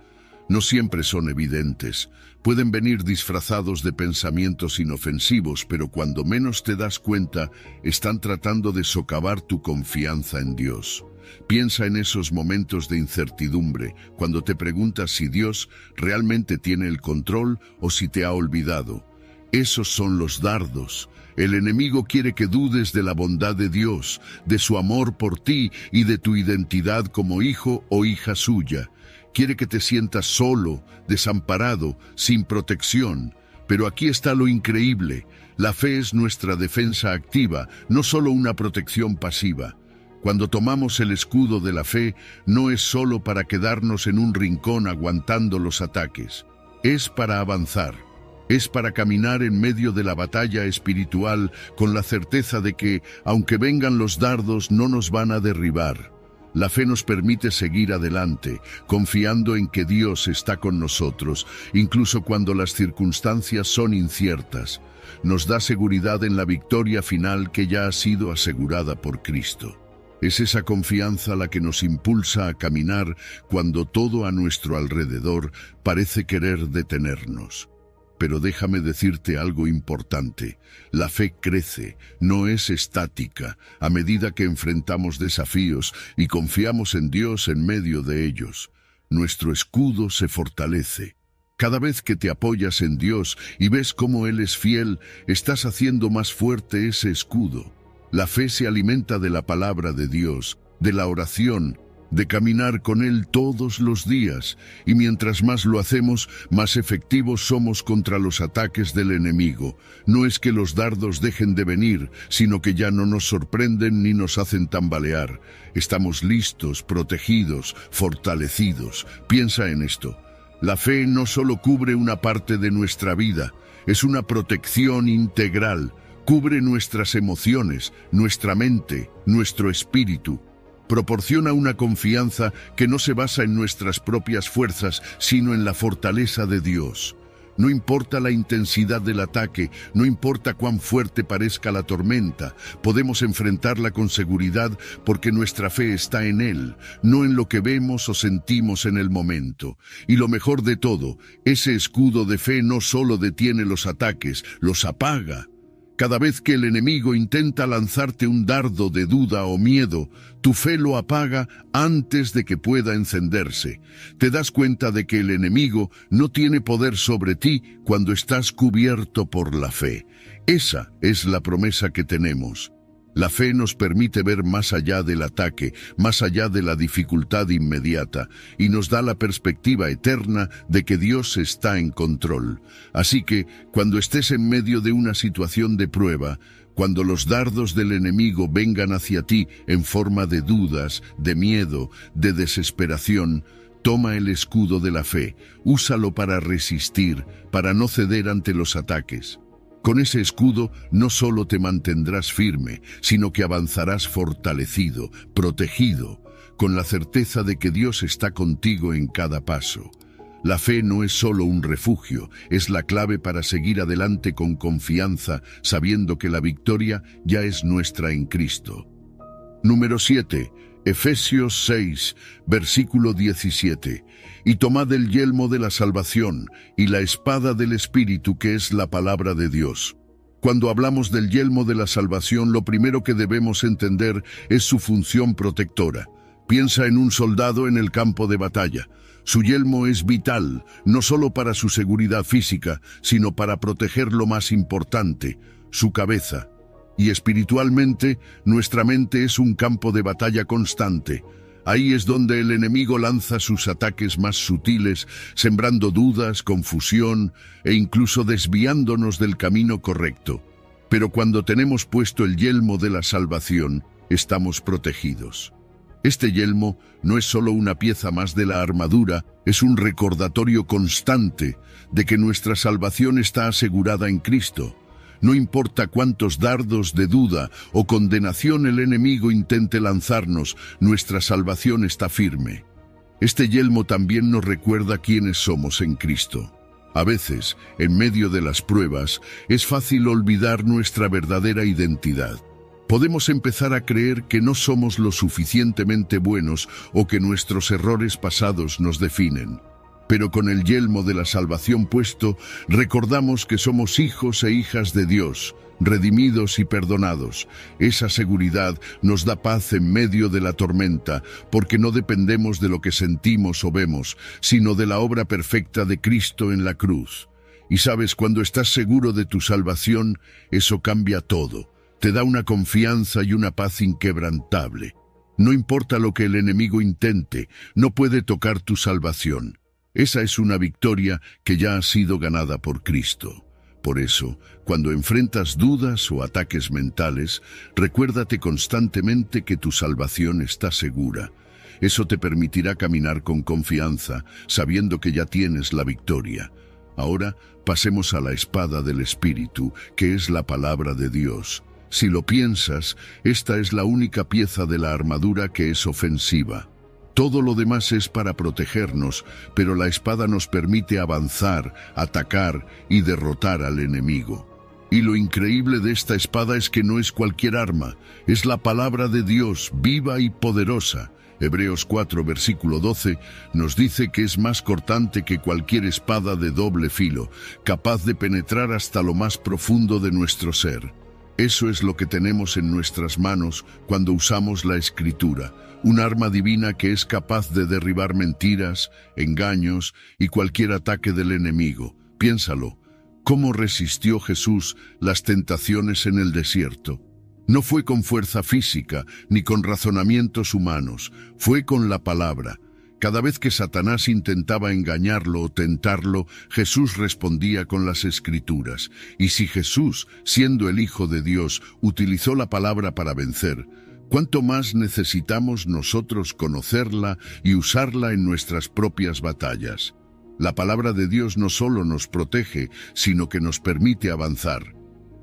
No siempre son evidentes, pueden venir disfrazados de pensamientos inofensivos, pero cuando menos te das cuenta, están tratando de socavar tu confianza en Dios. Piensa en esos momentos de incertidumbre, cuando te preguntas si Dios realmente tiene el control o si te ha olvidado. Esos son los dardos. El enemigo quiere que dudes de la bondad de Dios, de su amor por ti y de tu identidad como hijo o hija suya. Quiere que te sientas solo, desamparado, sin protección. Pero aquí está lo increíble. La fe es nuestra defensa activa, no solo una protección pasiva. Cuando tomamos el escudo de la fe, no es solo para quedarnos en un rincón aguantando los ataques. Es para avanzar. Es para caminar en medio de la batalla espiritual con la certeza de que, aunque vengan los dardos, no nos van a derribar. La fe nos permite seguir adelante, confiando en que Dios está con nosotros, incluso cuando las circunstancias son inciertas. Nos da seguridad en la victoria final que ya ha sido asegurada por Cristo. Es esa confianza la que nos impulsa a caminar cuando todo a nuestro alrededor parece querer detenernos. Pero déjame decirte algo importante. La fe crece, no es estática, a medida que enfrentamos desafíos y confiamos en Dios en medio de ellos. Nuestro escudo se fortalece. Cada vez que te apoyas en Dios y ves cómo Él es fiel, estás haciendo más fuerte ese escudo. La fe se alimenta de la palabra de Dios, de la oración, de caminar con Él todos los días, y mientras más lo hacemos, más efectivos somos contra los ataques del enemigo. No es que los dardos dejen de venir, sino que ya no nos sorprenden ni nos hacen tambalear. Estamos listos, protegidos, fortalecidos. Piensa en esto. La fe no solo cubre una parte de nuestra vida, es una protección integral. Cubre nuestras emociones, nuestra mente, nuestro espíritu. Proporciona una confianza que no se basa en nuestras propias fuerzas, sino en la fortaleza de Dios. No importa la intensidad del ataque, no importa cuán fuerte parezca la tormenta, podemos enfrentarla con seguridad porque nuestra fe está en Él, no en lo que vemos o sentimos en el momento. Y lo mejor de todo, ese escudo de fe no solo detiene los ataques, los apaga. Cada vez que el enemigo intenta lanzarte un dardo de duda o miedo, tu fe lo apaga antes de que pueda encenderse. Te das cuenta de que el enemigo no tiene poder sobre ti cuando estás cubierto por la fe. Esa es la promesa que tenemos. La fe nos permite ver más allá del ataque, más allá de la dificultad inmediata, y nos da la perspectiva eterna de que Dios está en control. Así que, cuando estés en medio de una situación de prueba, cuando los dardos del enemigo vengan hacia ti en forma de dudas, de miedo, de desesperación, toma el escudo de la fe, úsalo para resistir, para no ceder ante los ataques. Con ese escudo no solo te mantendrás firme, sino que avanzarás fortalecido, protegido, con la certeza de que Dios está contigo en cada paso. La fe no es solo un refugio, es la clave para seguir adelante con confianza, sabiendo que la victoria ya es nuestra en Cristo. Número 7. Efesios 6, versículo 17. Y tomad el yelmo de la salvación y la espada del Espíritu, que es la palabra de Dios. Cuando hablamos del yelmo de la salvación, lo primero que debemos entender es su función protectora. Piensa en un soldado en el campo de batalla. Su yelmo es vital, no solo para su seguridad física, sino para proteger lo más importante, su cabeza. Y espiritualmente, nuestra mente es un campo de batalla constante. Ahí es donde el enemigo lanza sus ataques más sutiles, sembrando dudas, confusión e incluso desviándonos del camino correcto. Pero cuando tenemos puesto el yelmo de la salvación, estamos protegidos. Este yelmo no es solo una pieza más de la armadura, es un recordatorio constante de que nuestra salvación está asegurada en Cristo. No importa cuántos dardos de duda o condenación el enemigo intente lanzarnos, nuestra salvación está firme. Este yelmo también nos recuerda quiénes somos en Cristo. A veces, en medio de las pruebas, es fácil olvidar nuestra verdadera identidad. Podemos empezar a creer que no somos lo suficientemente buenos o que nuestros errores pasados nos definen. Pero con el yelmo de la salvación puesto, recordamos que somos hijos e hijas de Dios, redimidos y perdonados. Esa seguridad nos da paz en medio de la tormenta, porque no dependemos de lo que sentimos o vemos, sino de la obra perfecta de Cristo en la cruz. Y sabes, cuando estás seguro de tu salvación, eso cambia todo. Te da una confianza y una paz inquebrantable. No importa lo que el enemigo intente, no puede tocar tu salvación. Esa es una victoria que ya ha sido ganada por Cristo. Por eso, cuando enfrentas dudas o ataques mentales, recuérdate constantemente que tu salvación está segura. Eso te permitirá caminar con confianza, sabiendo que ya tienes la victoria. Ahora, pasemos a la espada del Espíritu, que es la palabra de Dios. Si lo piensas, esta es la única pieza de la armadura que es ofensiva. Todo lo demás es para protegernos, pero la espada nos permite avanzar, atacar y derrotar al enemigo. Y lo increíble de esta espada es que no es cualquier arma, es la palabra de Dios, viva y poderosa. Hebreos 4, versículo 12, nos dice que es más cortante que cualquier espada de doble filo, capaz de penetrar hasta lo más profundo de nuestro ser. Eso es lo que tenemos en nuestras manos cuando usamos la Escritura, un arma divina que es capaz de derribar mentiras, engaños y cualquier ataque del enemigo. Piénsalo, ¿cómo resistió Jesús las tentaciones en el desierto? No fue con fuerza física ni con razonamientos humanos, fue con la palabra. Cada vez que Satanás intentaba engañarlo o tentarlo, Jesús respondía con las Escrituras. Y si Jesús, siendo el Hijo de Dios, utilizó la palabra para vencer, ¿cuánto más necesitamos nosotros conocerla y usarla en nuestras propias batallas? La palabra de Dios no solo nos protege, sino que nos permite avanzar.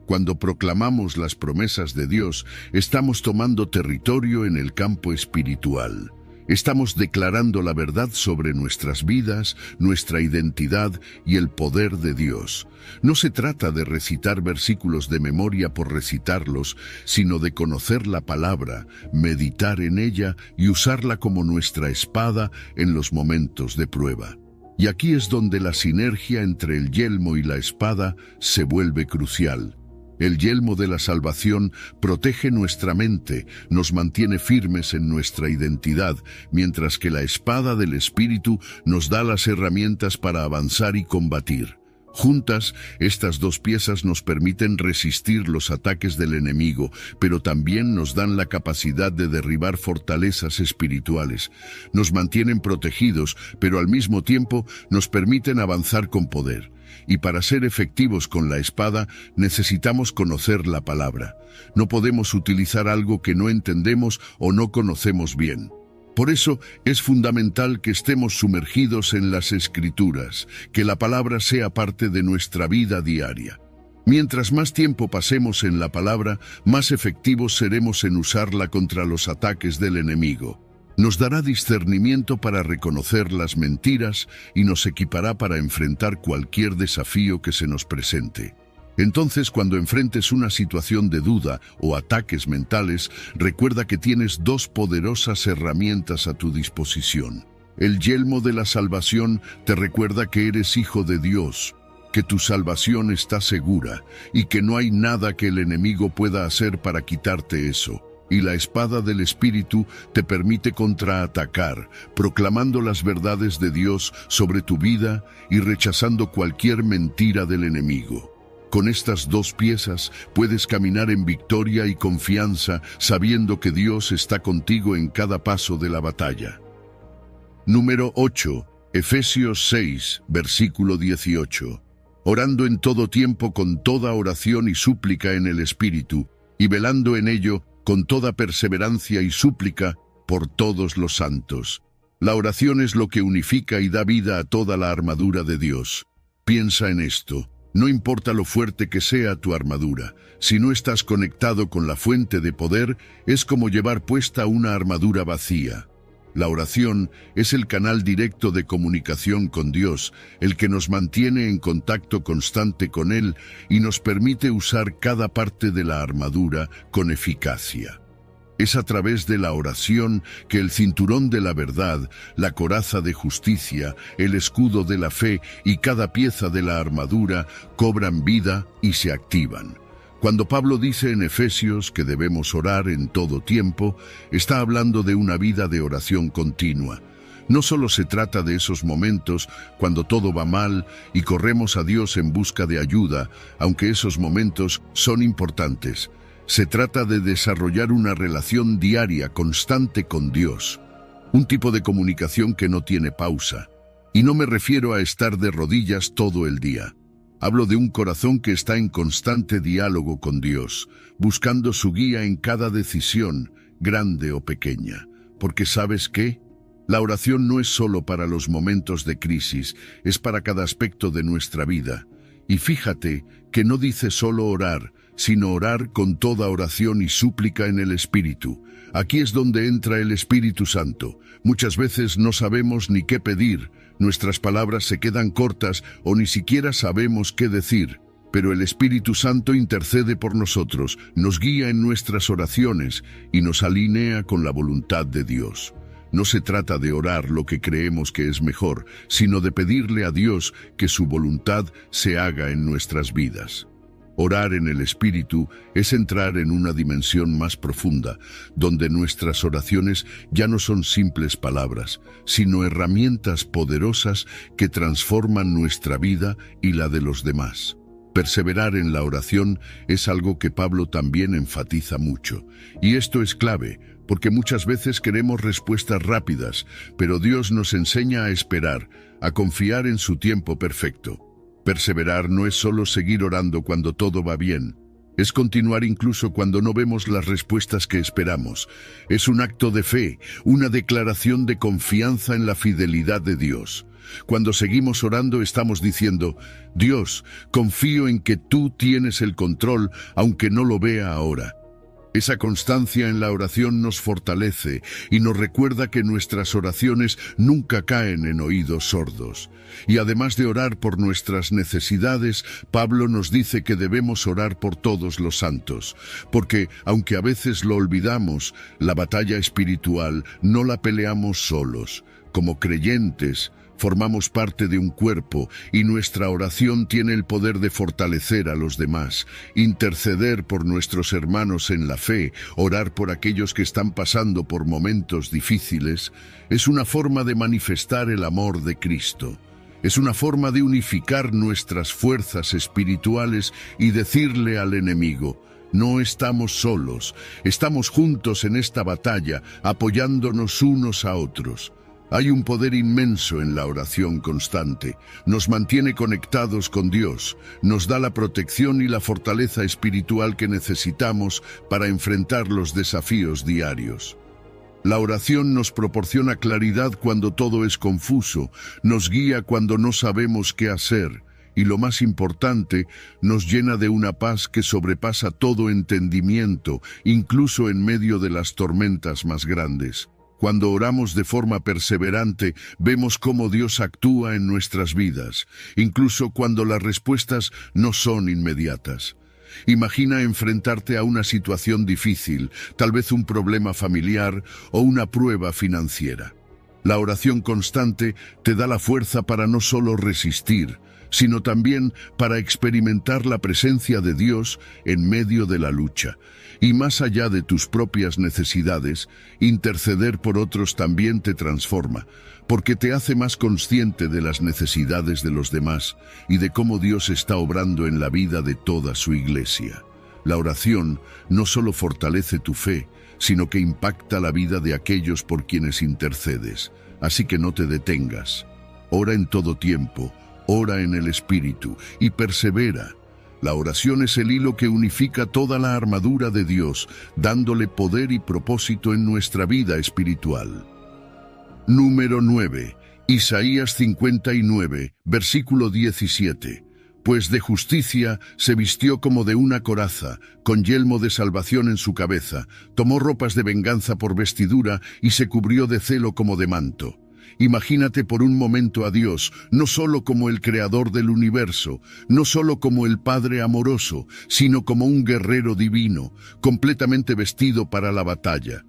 Cuando proclamamos las promesas de Dios, estamos tomando territorio en el campo espiritual. Estamos declarando la verdad sobre nuestras vidas, nuestra identidad y el poder de Dios. No se trata de recitar versículos de memoria por recitarlos, sino de conocer la palabra, meditar en ella y usarla como nuestra espada en los momentos de prueba. Y aquí es donde la sinergia entre el yelmo y la espada se vuelve crucial. El yelmo de la salvación protege nuestra mente, nos mantiene firmes en nuestra identidad, mientras que la espada del Espíritu nos da las herramientas para avanzar y combatir. Juntas, estas dos piezas nos permiten resistir los ataques del enemigo, pero también nos dan la capacidad de derribar fortalezas espirituales. Nos mantienen protegidos, pero al mismo tiempo nos permiten avanzar con poder. Y para ser efectivos con la espada, necesitamos conocer la palabra. No podemos utilizar algo que no entendemos o no conocemos bien. Por eso es fundamental que estemos sumergidos en las Escrituras, que la palabra sea parte de nuestra vida diaria. Mientras más tiempo pasemos en la palabra, más efectivos seremos en usarla contra los ataques del enemigo. Nos dará discernimiento para reconocer las mentiras y nos equipará para enfrentar cualquier desafío que se nos presente. Entonces, cuando enfrentes una situación de duda o ataques mentales, recuerda que tienes dos poderosas herramientas a tu disposición. El yelmo de la salvación te recuerda que eres hijo de Dios, que tu salvación está segura y que no hay nada que el enemigo pueda hacer para quitarte eso. Y la espada del Espíritu te permite contraatacar, proclamando las verdades de Dios sobre tu vida y rechazando cualquier mentira del enemigo. Con estas dos piezas puedes caminar en victoria y confianza, sabiendo que Dios está contigo en cada paso de la batalla. Número 8. Efesios 6, versículo 18. Orando en todo tiempo con toda oración y súplica en el Espíritu, y velando en ello con toda perseverancia y súplica por todos los santos. La oración es lo que unifica y da vida a toda la armadura de Dios. Piensa en esto. No importa lo fuerte que sea tu armadura, si no estás conectado con la fuente de poder, es como llevar puesta una armadura vacía. La oración es el canal directo de comunicación con Dios, el que nos mantiene en contacto constante con Él y nos permite usar cada parte de la armadura con eficacia. Es a través de la oración que el cinturón de la verdad, la coraza de justicia, el escudo de la fe y cada pieza de la armadura cobran vida y se activan. Cuando Pablo dice en Efesios que debemos orar en todo tiempo, está hablando de una vida de oración continua. No solo se trata de esos momentos cuando todo va mal y corremos a Dios en busca de ayuda, aunque esos momentos son importantes. Se trata de desarrollar una relación diaria, constante con Dios. Un tipo de comunicación que no tiene pausa. Y no me refiero a estar de rodillas todo el día. Hablo de un corazón que está en constante diálogo con Dios, buscando su guía en cada decisión, grande o pequeña. Porque ¿sabes qué? La oración no es solo para los momentos de crisis, es para cada aspecto de nuestra vida. Y fíjate que no dice solo orar, sino orar con toda oración y súplica en el Espíritu. Aquí es donde entra el Espíritu Santo. Muchas veces no sabemos ni qué pedir, nuestras palabras se quedan cortas o ni siquiera sabemos qué decir. Pero el Espíritu Santo intercede por nosotros, nos guía en nuestras oraciones y nos alinea con la voluntad de Dios. No se trata de orar lo que creemos que es mejor, sino de pedirle a Dios que su voluntad se haga en nuestras vidas. Orar en el Espíritu es entrar en una dimensión más profunda, donde nuestras oraciones ya no son simples palabras, sino herramientas poderosas que transforman nuestra vida y la de los demás. Perseverar en la oración es algo que Pablo también enfatiza mucho, y esto es clave, porque muchas veces queremos respuestas rápidas, pero Dios nos enseña a esperar, a confiar en su tiempo perfecto. Perseverar no es solo seguir orando cuando todo va bien, es continuar incluso cuando no vemos las respuestas que esperamos. Es un acto de fe, una declaración de confianza en la fidelidad de Dios. Cuando seguimos orando estamos diciendo, Dios, confío en que tú tienes el control, aunque no lo vea ahora. Esa constancia en la oración nos fortalece y nos recuerda que nuestras oraciones nunca caen en oídos sordos. Y además de orar por nuestras necesidades, Pablo nos dice que debemos orar por todos los santos, porque, aunque a veces lo olvidamos, la batalla espiritual no la peleamos solos. Como creyentes, formamos parte de un cuerpo y nuestra oración tiene el poder de fortalecer a los demás, interceder por nuestros hermanos en la fe, orar por aquellos que están pasando por momentos difíciles, es una forma de manifestar el amor de Cristo. Es una forma de unificar nuestras fuerzas espirituales y decirle al enemigo: no estamos solos, estamos juntos en esta batalla, apoyándonos unos a otros. Hay un poder inmenso en la oración constante. Nos mantiene conectados con Dios, nos da la protección y la fortaleza espiritual que necesitamos para enfrentar los desafíos diarios. La oración nos proporciona claridad cuando todo es confuso, nos guía cuando no sabemos qué hacer, y lo más importante, nos llena de una paz que sobrepasa todo entendimiento, incluso en medio de las tormentas más grandes. Cuando oramos de forma perseverante, vemos cómo Dios actúa en nuestras vidas, incluso cuando las respuestas no son inmediatas. Imagina enfrentarte a una situación difícil, tal vez un problema familiar o una prueba financiera. La oración constante te da la fuerza para no solo resistir, sino también para experimentar la presencia de Dios en medio de la lucha. Y más allá de tus propias necesidades, interceder por otros también te transforma, porque te hace más consciente de las necesidades de los demás y de cómo Dios está obrando en la vida de toda su iglesia. La oración no solo fortalece tu fe, sino que impacta la vida de aquellos por quienes intercedes. Así que no te detengas. Ora en todo tiempo, ora en el Espíritu y persevera. La oración es el hilo que unifica toda la armadura de Dios, dándole poder y propósito en nuestra vida espiritual. Número 9. Isaías 59, versículo 17. Pues de justicia se vistió como de una coraza, con yelmo de salvación en su cabeza, tomó ropas de venganza por vestidura y se cubrió de celo como de manto. Imagínate por un momento a Dios, no solo como el creador del universo, no solo como el Padre amoroso, sino como un guerrero divino, completamente vestido para la batalla.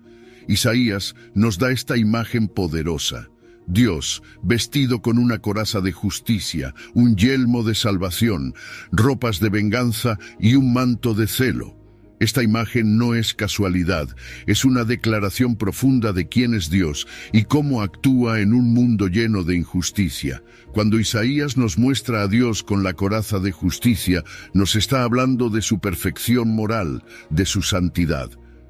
Isaías nos da esta imagen poderosa. Dios, vestido con una coraza de justicia, un yelmo de salvación, ropas de venganza y un manto de celo. Esta imagen no es casualidad, es una declaración profunda de quién es Dios y cómo actúa en un mundo lleno de injusticia. Cuando Isaías nos muestra a Dios con la coraza de justicia, nos está hablando de su perfección moral, de su santidad.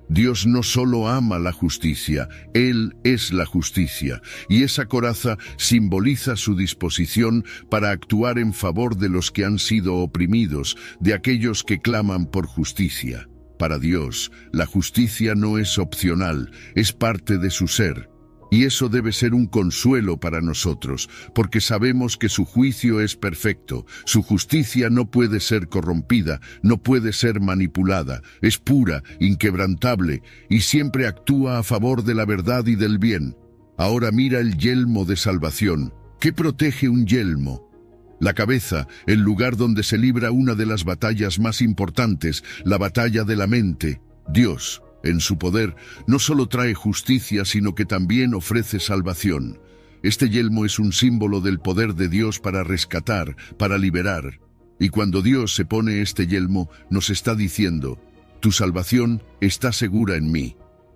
Dios no solo ama la justicia, Él es la justicia, y esa coraza simboliza su disposición para actuar en favor de los que han sido oprimidos, de aquellos que claman por justicia. Para Dios, la justicia no es opcional, es parte de su ser. Y eso debe ser un consuelo para nosotros, porque sabemos que su juicio es perfecto, su justicia no puede ser corrompida, no puede ser manipulada, es pura, inquebrantable, y siempre actúa a favor de la verdad y del bien. Ahora mira el yelmo de salvación. ¿Qué protege un yelmo? La cabeza, el lugar donde se libra una de las batallas más importantes, la batalla de la mente. Dios, en su poder, no solo trae justicia, sino que también ofrece salvación. Este yelmo es un símbolo del poder de Dios para rescatar, para liberar. Y cuando Dios se pone este yelmo, nos está diciendo: tu salvación está segura en mí.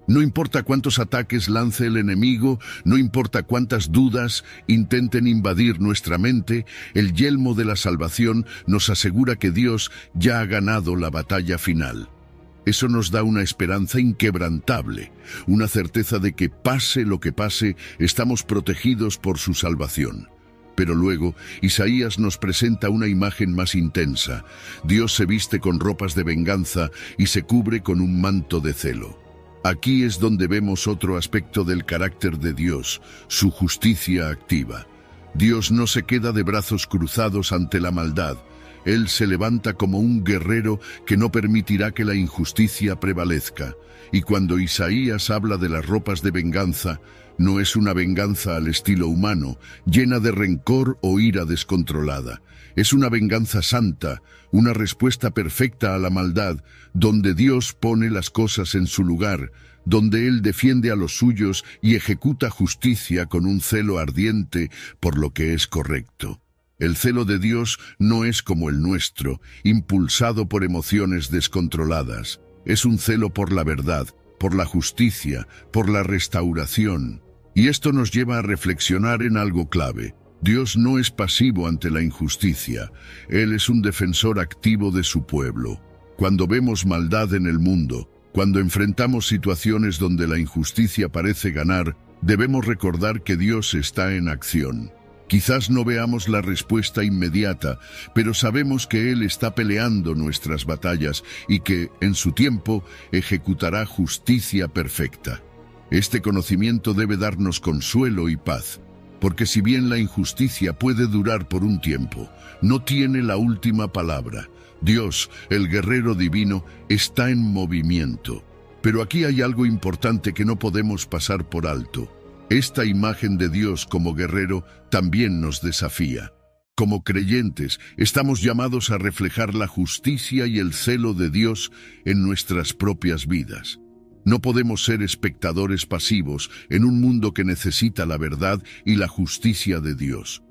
No importa cuántos ataques lance el enemigo, no importa cuántas dudas intenten invadir nuestra mente, el yelmo de la salvación nos asegura que Dios ya ha ganado la batalla final. Eso nos da una esperanza inquebrantable, una certeza de que pase lo que pase, estamos protegidos por su salvación. Pero luego, Isaías nos presenta una imagen más intensa. Dios se viste con ropas de venganza y se cubre con un manto de celo. Aquí es donde vemos otro aspecto del carácter de Dios, su justicia activa. Dios no se queda de brazos cruzados ante la maldad. Él se levanta como un guerrero que no permitirá que la injusticia prevalezca. Y cuando Isaías habla de las ropas de venganza, no es una venganza al estilo humano, llena de rencor o ira descontrolada. Es una venganza santa, una respuesta perfecta a la maldad, donde Dios pone las cosas en su lugar, donde Él defiende a los suyos y ejecuta justicia con un celo ardiente por lo que es correcto. El celo de Dios no es como el nuestro, impulsado por emociones descontroladas. Es un celo por la verdad, por la justicia, por la restauración. Y esto nos lleva a reflexionar en algo clave. Dios no es pasivo ante la injusticia. Él es un defensor activo de su pueblo. Cuando vemos maldad en el mundo, cuando enfrentamos situaciones donde la injusticia parece ganar, debemos recordar que Dios está en acción. Quizás no veamos la respuesta inmediata, pero sabemos que Él está peleando nuestras batallas y que, en su tiempo, ejecutará justicia perfecta. Este conocimiento debe darnos consuelo y paz, porque si bien la injusticia puede durar por un tiempo, no tiene la última palabra. Dios, el guerrero divino, está en movimiento. Pero aquí hay algo importante que no podemos pasar por alto. Esta imagen de Dios como guerrero también nos desafía. Como creyentes, estamos llamados a reflejar la justicia y el celo de Dios en nuestras propias vidas. No podemos ser espectadores pasivos en un mundo que necesita la verdad y la justicia de Dios.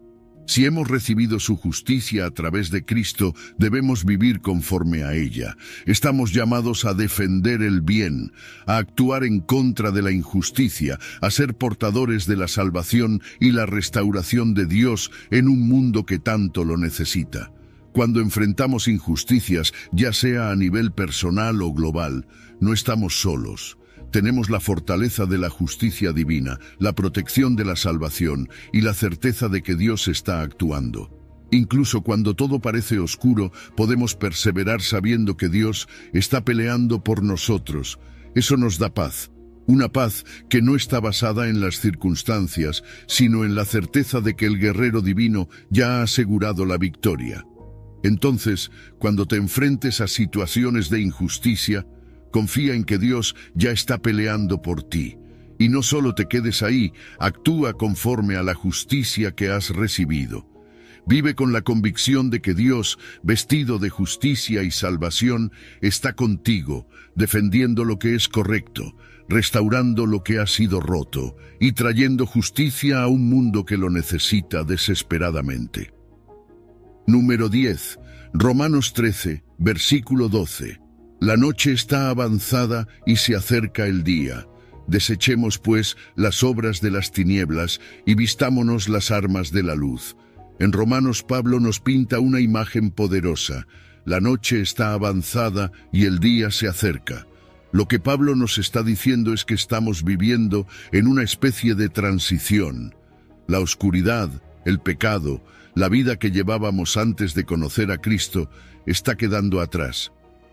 Si hemos recibido su justicia a través de Cristo, debemos vivir conforme a ella. Estamos llamados a defender el bien, a actuar en contra de la injusticia, a ser portadores de la salvación y la restauración de Dios en un mundo que tanto lo necesita. Cuando enfrentamos injusticias, ya sea a nivel personal o global, no estamos solos. Tenemos la fortaleza de la justicia divina, la protección de la salvación y la certeza de que Dios está actuando. Incluso cuando todo parece oscuro, podemos perseverar sabiendo que Dios está peleando por nosotros. Eso nos da paz. Una paz que no está basada en las circunstancias, sino en la certeza de que el guerrero divino ya ha asegurado la victoria. Entonces, cuando te enfrentes a situaciones de injusticia, confía en que Dios ya está peleando por ti. Y no solo te quedes ahí, actúa conforme a la justicia que has recibido. Vive con la convicción de que Dios, vestido de justicia y salvación, está contigo, defendiendo lo que es correcto, restaurando lo que ha sido roto y trayendo justicia a un mundo que lo necesita desesperadamente. Número 10. Romanos 13, versículo 12. La noche está avanzada y se acerca el día. Desechemos, pues, las obras de las tinieblas y vistámonos las armas de la luz. En Romanos, Pablo nos pinta una imagen poderosa. La noche está avanzada y el día se acerca. Lo que Pablo nos está diciendo es que estamos viviendo en una especie de transición. La oscuridad, el pecado, la vida que llevábamos antes de conocer a Cristo, está quedando atrás.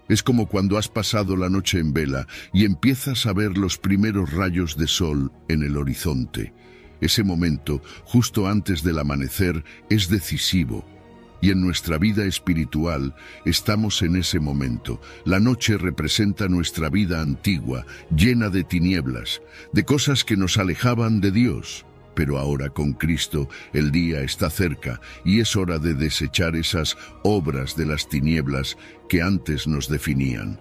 Es como cuando has pasado la noche en vela y empiezas a ver los primeros rayos de sol en el horizonte. Ese momento, justo antes del amanecer, es decisivo. Y en nuestra vida espiritual estamos en ese momento. La noche representa nuestra vida antigua, llena de tinieblas, de cosas que nos alejaban de Dios. Pero ahora con Cristo el día está cerca y es hora de desechar esas obras de las tinieblas que antes nos definían.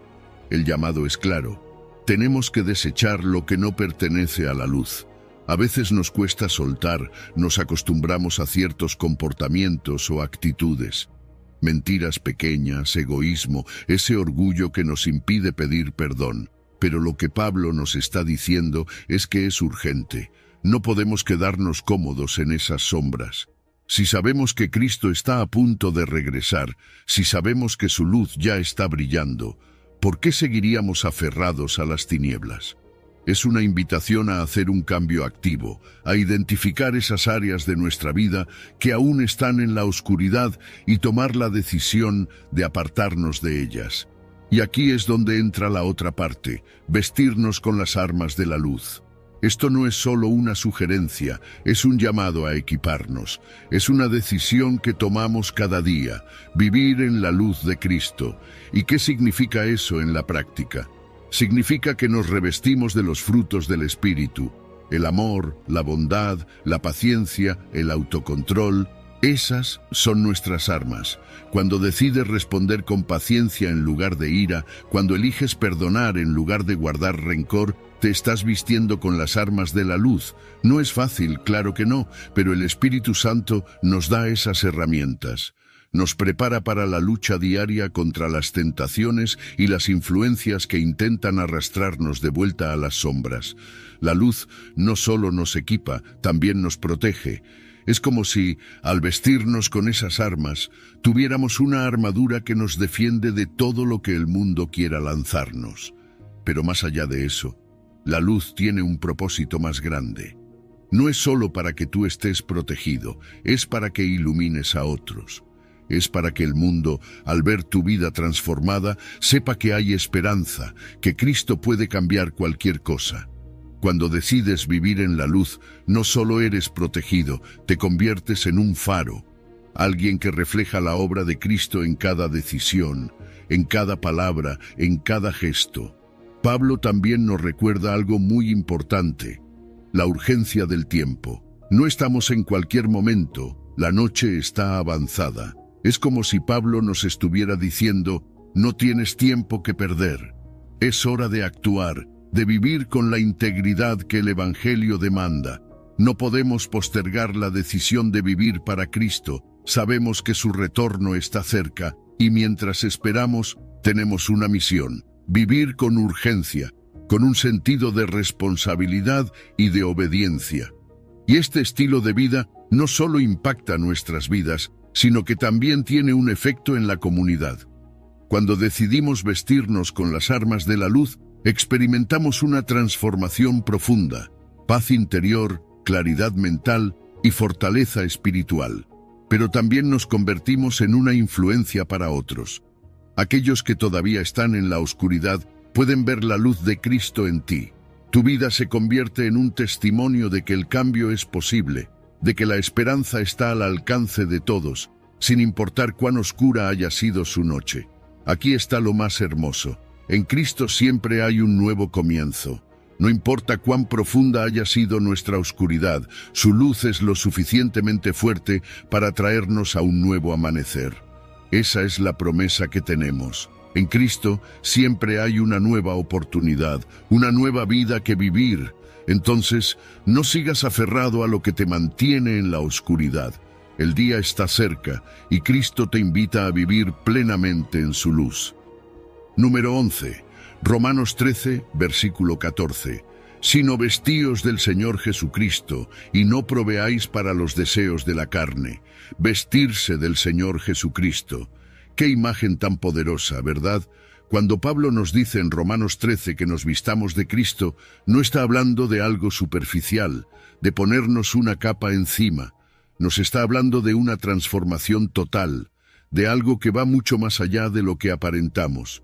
El llamado es claro. Tenemos que desechar lo que no pertenece a la luz. A veces nos cuesta soltar, nos acostumbramos a ciertos comportamientos o actitudes. Mentiras pequeñas, egoísmo, ese orgullo que nos impide pedir perdón. Pero lo que Pablo nos está diciendo es que es urgente. No podemos quedarnos cómodos en esas sombras. Si sabemos que Cristo está a punto de regresar, si sabemos que su luz ya está brillando, ¿por qué seguiríamos aferrados a las tinieblas? Es una invitación a hacer un cambio activo, a identificar esas áreas de nuestra vida que aún están en la oscuridad y tomar la decisión de apartarnos de ellas. Y aquí es donde entra la otra parte, vestirnos con las armas de la luz. Esto no es solo una sugerencia, es un llamado a equiparnos. Es una decisión que tomamos cada día, vivir en la luz de Cristo. ¿Y qué significa eso en la práctica? Significa que nos revestimos de los frutos del Espíritu, el amor, la bondad, la paciencia, el autocontrol. Esas son nuestras armas. Cuando decides responder con paciencia en lugar de ira, cuando eliges perdonar en lugar de guardar rencor, te estás vistiendo con las armas de la luz. No es fácil, claro que no, pero el Espíritu Santo nos da esas herramientas. Nos prepara para la lucha diaria contra las tentaciones y las influencias que intentan arrastrarnos de vuelta a las sombras. La luz no solo nos equipa, también nos protege. Es como si, al vestirnos con esas armas, tuviéramos una armadura que nos defiende de todo lo que el mundo quiera lanzarnos. Pero más allá de eso, la luz tiene un propósito más grande. No es solo para que tú estés protegido, es para que ilumines a otros. Es para que el mundo, al ver tu vida transformada, sepa que hay esperanza, que Cristo puede cambiar cualquier cosa. Cuando decides vivir en la luz, no solo eres protegido, te conviertes en un faro, alguien que refleja la obra de Cristo en cada decisión, en cada palabra, en cada gesto. Pablo también nos recuerda algo muy importante: la urgencia del tiempo. No estamos en cualquier momento, la noche está avanzada. Es como si Pablo nos estuviera diciendo: no tienes tiempo que perder. Es hora de actuar, de vivir con la integridad que el Evangelio demanda. No podemos postergar la decisión de vivir para Cristo. Sabemos que su retorno está cerca y mientras esperamos, tenemos una misión: vivir con urgencia, con un sentido de responsabilidad y de obediencia. Y este estilo de vida no solo impacta nuestras vidas, sino que también tiene un efecto en la comunidad. Cuando decidimos vestirnos con las armas de la luz, experimentamos una transformación profunda, paz interior, claridad mental y fortaleza espiritual. Pero también nos convertimos en una influencia para otros. Aquellos que todavía están en la oscuridad pueden ver la luz de Cristo en ti. Tu vida se convierte en un testimonio de que el cambio es posible, de que la esperanza está al alcance de todos, sin importar cuán oscura haya sido su noche. Aquí está lo más hermoso: en Cristo siempre hay un nuevo comienzo. No importa cuán profunda haya sido nuestra oscuridad, su luz es lo suficientemente fuerte para traernos a un nuevo amanecer. Esa es la promesa que tenemos. En Cristo siempre hay una nueva oportunidad, una nueva vida que vivir. Entonces, no sigas aferrado a lo que te mantiene en la oscuridad. El día está cerca y Cristo te invita a vivir plenamente en su luz. Número 11. Romanos 13, versículo 14. Sino vestíos del Señor Jesucristo, y no proveáis para los deseos de la carne. Vestirse del Señor Jesucristo. Qué imagen tan poderosa, ¿verdad? Cuando Pablo nos dice en Romanos 13 que nos vistamos de Cristo, no está hablando de algo superficial, de ponernos una capa encima. Nos está hablando de una transformación total, de algo que va mucho más allá de lo que aparentamos.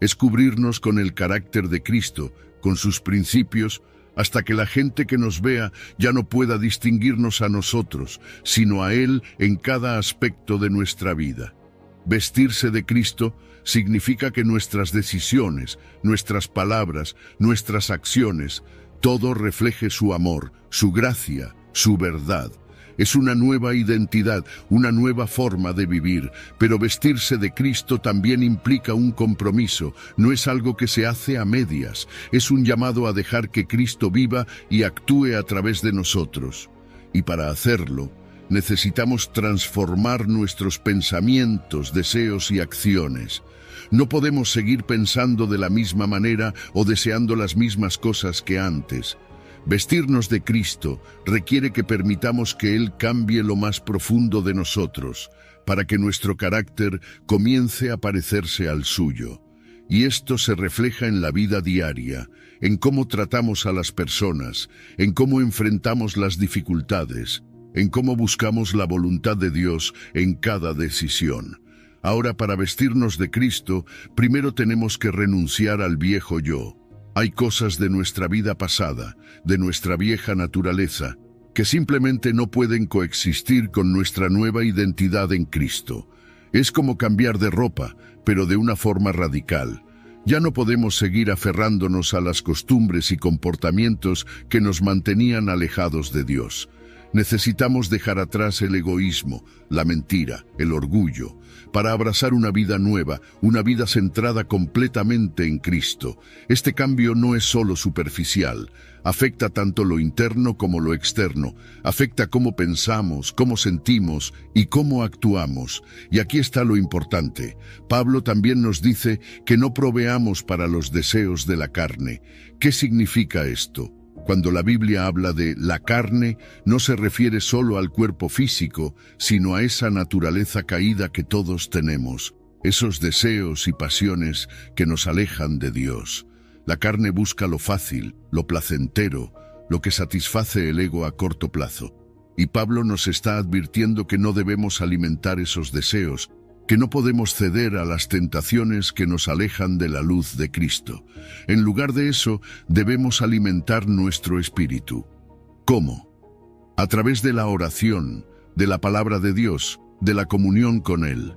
Es cubrirnos con el carácter de Cristo, con sus principios, hasta que la gente que nos vea ya no pueda distinguirnos a nosotros, sino a Él en cada aspecto de nuestra vida. Vestirse de Cristo significa que nuestras decisiones, nuestras palabras, nuestras acciones, todo refleje su amor, su gracia, su verdad. Es una nueva identidad, una nueva forma de vivir, pero vestirse de Cristo también implica un compromiso. No es algo que se hace a medias, es un llamado a dejar que Cristo viva y actúe a través de nosotros. Y para hacerlo, necesitamos transformar nuestros pensamientos, deseos y acciones. No podemos seguir pensando de la misma manera o deseando las mismas cosas que antes. Vestirnos de Cristo requiere que permitamos que Él cambie lo más profundo de nosotros, para que nuestro carácter comience a parecerse al suyo. Y esto se refleja en la vida diaria, en cómo tratamos a las personas, en cómo enfrentamos las dificultades, en cómo buscamos la voluntad de Dios en cada decisión. Ahora, para vestirnos de Cristo, primero tenemos que renunciar al viejo yo. Hay cosas de nuestra vida pasada, de nuestra vieja naturaleza, que simplemente no pueden coexistir con nuestra nueva identidad en Cristo. Es como cambiar de ropa, pero de una forma radical. Ya no podemos seguir aferrándonos a las costumbres y comportamientos que nos mantenían alejados de Dios. Necesitamos dejar atrás el egoísmo, la mentira, el orgullo, para abrazar una vida nueva, una vida centrada completamente en Cristo. Este cambio no es solo superficial, afecta tanto lo interno como lo externo, afecta cómo pensamos, cómo sentimos y cómo actuamos. Y aquí está lo importante. Pablo también nos dice que no proveamos para los deseos de la carne. ¿Qué significa esto? Cuando la Biblia habla de la carne, no se refiere solo al cuerpo físico, sino a esa naturaleza caída que todos tenemos, esos deseos y pasiones que nos alejan de Dios. La carne busca lo fácil, lo placentero, lo que satisface el ego a corto plazo. Y Pablo nos está advirtiendo que no debemos alimentar esos deseos, que no podemos ceder a las tentaciones que nos alejan de la luz de Cristo. En lugar de eso, debemos alimentar nuestro espíritu. ¿Cómo? A través de la oración, de la palabra de Dios, de la comunión con Él.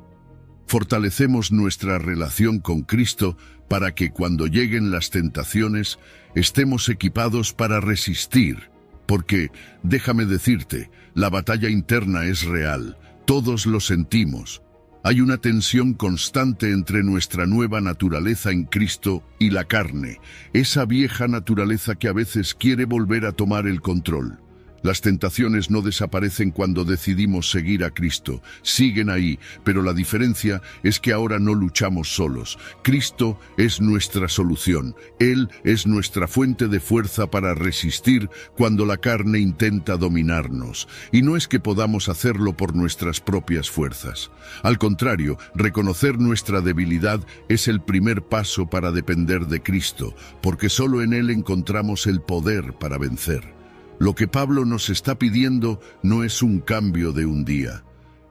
Fortalecemos nuestra relación con Cristo para que cuando lleguen las tentaciones, estemos equipados para resistir. Porque, déjame decirte, la batalla interna es real, todos lo sentimos. Hay una tensión constante entre nuestra nueva naturaleza en Cristo y la carne, esa vieja naturaleza que a veces quiere volver a tomar el control. Las tentaciones no desaparecen cuando decidimos seguir a Cristo, siguen ahí, pero la diferencia es que ahora no luchamos solos. Cristo es nuestra solución, Él es nuestra fuente de fuerza para resistir cuando la carne intenta dominarnos. Y no es que podamos hacerlo por nuestras propias fuerzas. Al contrario, reconocer nuestra debilidad es el primer paso para depender de Cristo, porque solo en Él encontramos el poder para vencer. Lo que Pablo nos está pidiendo no es un cambio de un día.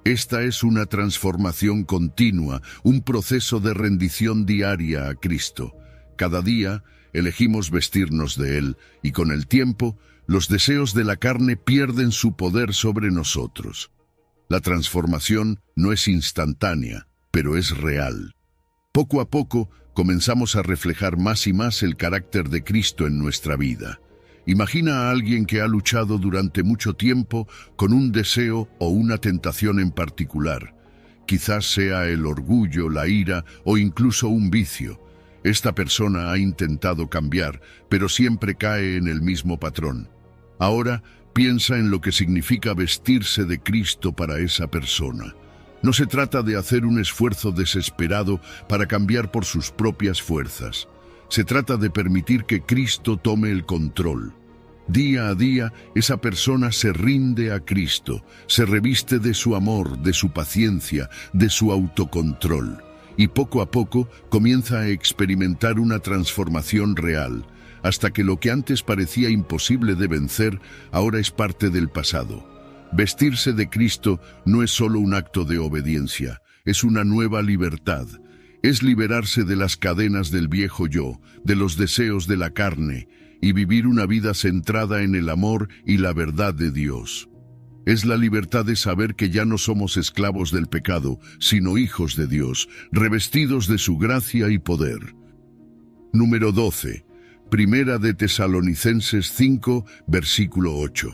Esta es una transformación continua, un proceso de rendición diaria a Cristo. Cada día elegimos vestirnos de Él y con el tiempo los deseos de la carne pierden su poder sobre nosotros. La transformación no es instantánea, pero es real. Poco a poco comenzamos a reflejar más y más el carácter de Cristo en nuestra vida. Imagina a alguien que ha luchado durante mucho tiempo con un deseo o una tentación en particular. Quizás sea el orgullo, la ira o incluso un vicio. Esta persona ha intentado cambiar, pero siempre cae en el mismo patrón. Ahora piensa en lo que significa vestirse de Cristo para esa persona. No se trata de hacer un esfuerzo desesperado para cambiar por sus propias fuerzas. Se trata de permitir que Cristo tome el control. Día a día, esa persona se rinde a Cristo, se reviste de su amor, de su paciencia, de su autocontrol. Y poco a poco comienza a experimentar una transformación real, hasta que lo que antes parecía imposible de vencer, ahora es parte del pasado. Vestirse de Cristo no es solo un acto de obediencia, es una nueva libertad. Es liberarse de las cadenas del viejo yo, de los deseos de la carne, y vivir una vida centrada en el amor y la verdad de Dios. Es la libertad de saber que ya no somos esclavos del pecado, sino hijos de Dios, revestidos de su gracia y poder. Número 12. Primera de Tesalonicenses 5, versículo 8.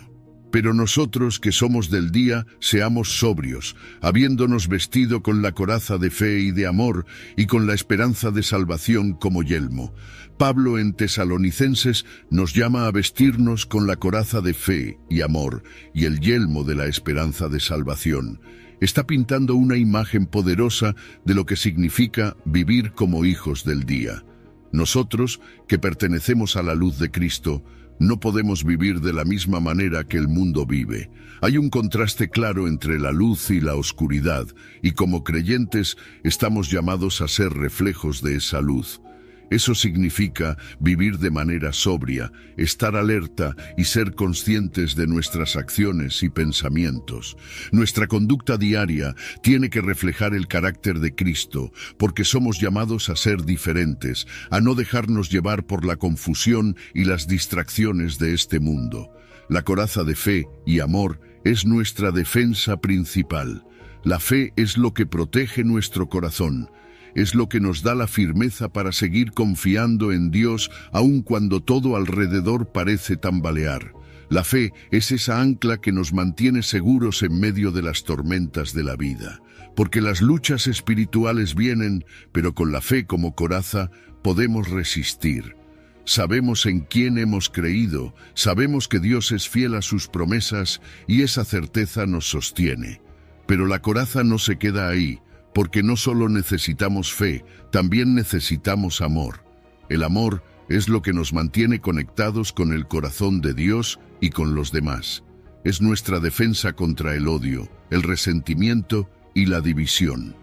Pero nosotros que somos del día, seamos sobrios, habiéndonos vestido con la coraza de fe y de amor, y con la esperanza de salvación como yelmo. Pablo en Tesalonicenses nos llama a vestirnos con la coraza de fe y amor, y el yelmo de la esperanza de salvación. Está pintando una imagen poderosa de lo que significa vivir como hijos del día. Nosotros, que pertenecemos a la luz de Cristo, no podemos vivir de la misma manera que el mundo vive. Hay un contraste claro entre la luz y la oscuridad, y como creyentes estamos llamados a ser reflejos de esa luz. Eso significa vivir de manera sobria, estar alerta y ser conscientes de nuestras acciones y pensamientos. Nuestra conducta diaria tiene que reflejar el carácter de Cristo, porque somos llamados a ser diferentes, a no dejarnos llevar por la confusión y las distracciones de este mundo. La coraza de fe y amor es nuestra defensa principal. La fe es lo que protege nuestro corazón. Es lo que nos da la firmeza para seguir confiando en Dios aun cuando todo alrededor parece tambalear. La fe es esa ancla que nos mantiene seguros en medio de las tormentas de la vida, porque las luchas espirituales vienen, pero con la fe como coraza podemos resistir. Sabemos en quién hemos creído, sabemos que Dios es fiel a sus promesas y esa certeza nos sostiene. Pero la coraza no se queda ahí, porque no solo necesitamos fe, también necesitamos amor. El amor es lo que nos mantiene conectados con el corazón de Dios y con los demás. Es nuestra defensa contra el odio, el resentimiento y la división.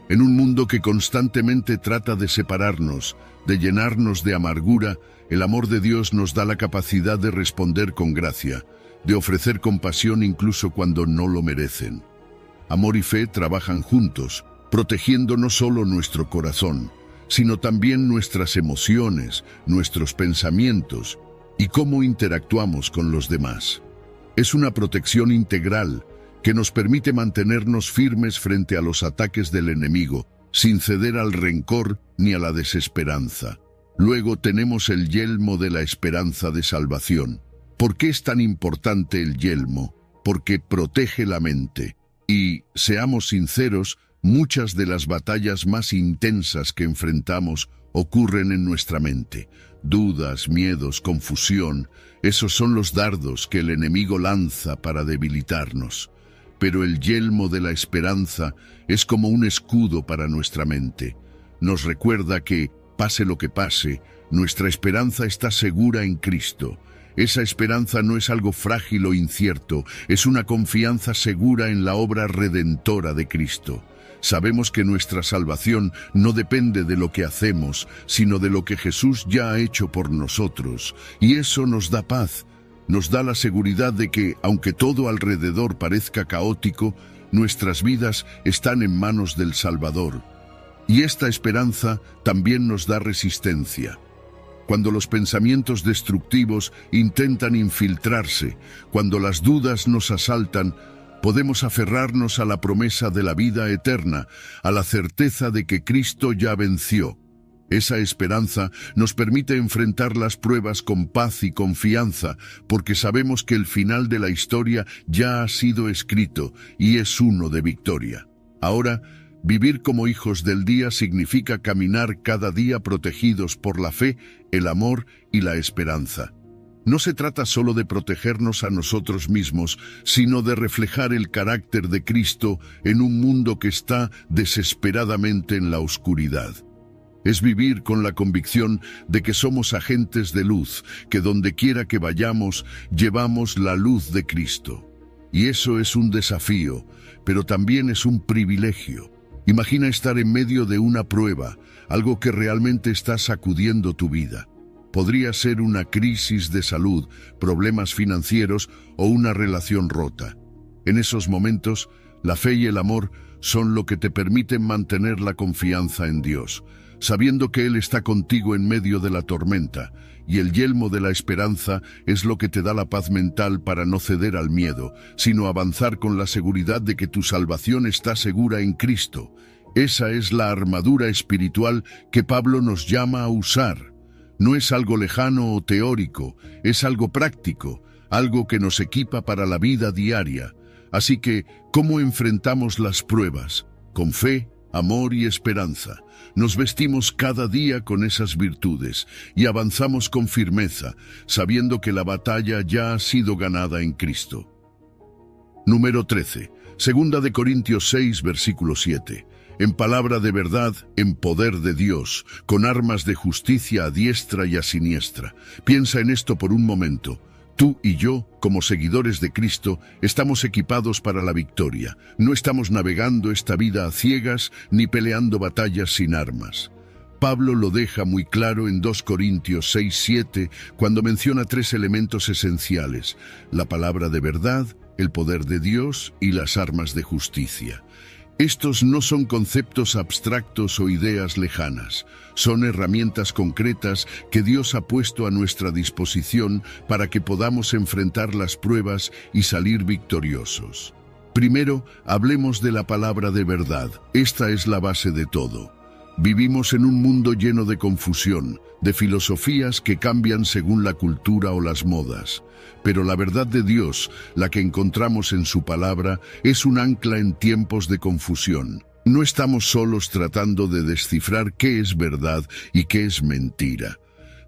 En un mundo que constantemente trata de separarnos, de llenarnos de amargura, el amor de Dios nos da la capacidad de responder con gracia, de ofrecer compasión incluso cuando no lo merecen. Amor y fe trabajan juntos, protegiendo no solo nuestro corazón, sino también nuestras emociones, nuestros pensamientos y cómo interactuamos con los demás. Es una protección integral que nos permite mantenernos firmes frente a los ataques del enemigo, sin ceder al rencor ni a la desesperanza. Luego tenemos el yelmo de la esperanza de salvación. ¿Por qué es tan importante el yelmo? Porque protege la mente. Y, seamos sinceros, muchas de las batallas más intensas que enfrentamos ocurren en nuestra mente. Dudas, miedos, confusión, esos son los dardos que el enemigo lanza para debilitarnos. Pero el yelmo de la esperanza es como un escudo para nuestra mente. Nos recuerda que, pase lo que pase, nuestra esperanza está segura en Cristo. Esa esperanza no es algo frágil o incierto, es una confianza segura en la obra redentora de Cristo. Sabemos que nuestra salvación no depende de lo que hacemos, sino de lo que Jesús ya ha hecho por nosotros. Y eso nos da paz, nos da la seguridad de que, aunque todo alrededor parezca caótico, nuestras vidas están en manos del Salvador. Y esta esperanza también nos da resistencia. Cuando los pensamientos destructivos intentan infiltrarse, cuando las dudas nos asaltan, podemos aferrarnos a la promesa de la vida eterna, a la certeza de que Cristo ya venció. Esa esperanza nos permite enfrentar las pruebas con paz y confianza, porque sabemos que el final de la historia ya ha sido escrito y es uno de victoria. Ahora, vivir como hijos del día significa caminar cada día protegidos por la fe, el amor y la esperanza. No se trata solo de protegernos a nosotros mismos, sino de reflejar el carácter de Cristo en un mundo que está desesperadamente en la oscuridad. Es vivir con la convicción de que somos agentes de luz, que donde quiera que vayamos, llevamos la luz de Cristo. Y eso es un desafío, pero también es un privilegio. Imagina estar en medio de una prueba, algo que realmente está sacudiendo tu vida. Podría ser una crisis de salud, problemas financieros o una relación rota. En esos momentos, la fe y el amor son lo que te permiten mantener la confianza en Dios, sabiendo que Él está contigo en medio de la tormenta, y el yelmo de la esperanza es lo que te da la paz mental para no ceder al miedo, sino avanzar con la seguridad de que tu salvación está segura en Cristo. Esa es la armadura espiritual que Pablo nos llama a usar. No es algo lejano o teórico, es algo práctico, algo que nos equipa para la vida diaria. Así que, ¿cómo enfrentamos las pruebas? Con fe, amor y esperanza. Nos vestimos cada día con esas virtudes y avanzamos con firmeza, sabiendo que la batalla ya ha sido ganada en Cristo. Número 13. Segunda de Corintios 6, versículo 7. En palabra de verdad, en poder de Dios, con armas de justicia a diestra y a siniestra. Piensa en esto por un momento. Tú y yo, como seguidores de Cristo, estamos equipados para la victoria. No estamos navegando esta vida a ciegas ni peleando batallas sin armas. Pablo lo deja muy claro en 2 Corintios 6:7, cuando menciona 3 elementos esenciales: la palabra de verdad, el poder de Dios y las armas de justicia. Estos no son conceptos abstractos o ideas lejanas, son herramientas concretas que Dios ha puesto a nuestra disposición para que podamos enfrentar las pruebas y salir victoriosos. Primero, hablemos de la palabra de verdad. Esta es la base de todo. Vivimos en un mundo lleno de confusión, de filosofías que cambian según la cultura o las modas. Pero la verdad de Dios, la que encontramos en su palabra, es un ancla en tiempos de confusión. No estamos solos tratando de descifrar qué es verdad y qué es mentira.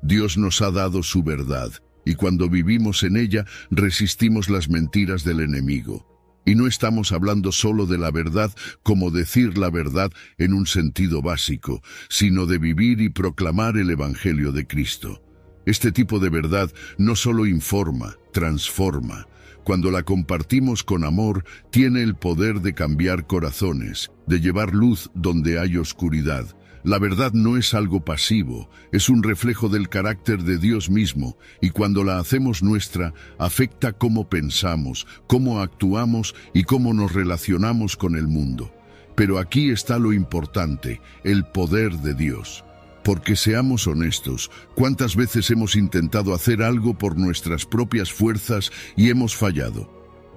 Dios nos ha dado su verdad, y cuando vivimos en ella, resistimos las mentiras del enemigo. Y no estamos hablando solo de la verdad como decir la verdad en un sentido básico, sino de vivir y proclamar el Evangelio de Cristo. Este tipo de verdad no solo informa, transforma. Cuando la compartimos con amor, tiene el poder de cambiar corazones, de llevar luz donde hay oscuridad. La verdad no es algo pasivo, es un reflejo del carácter de Dios mismo, y cuando la hacemos nuestra, afecta cómo pensamos, cómo actuamos y cómo nos relacionamos con el mundo. Pero aquí está lo importante, el poder de Dios. Porque seamos honestos, ¿cuántas veces hemos intentado hacer algo por nuestras propias fuerzas y hemos fallado?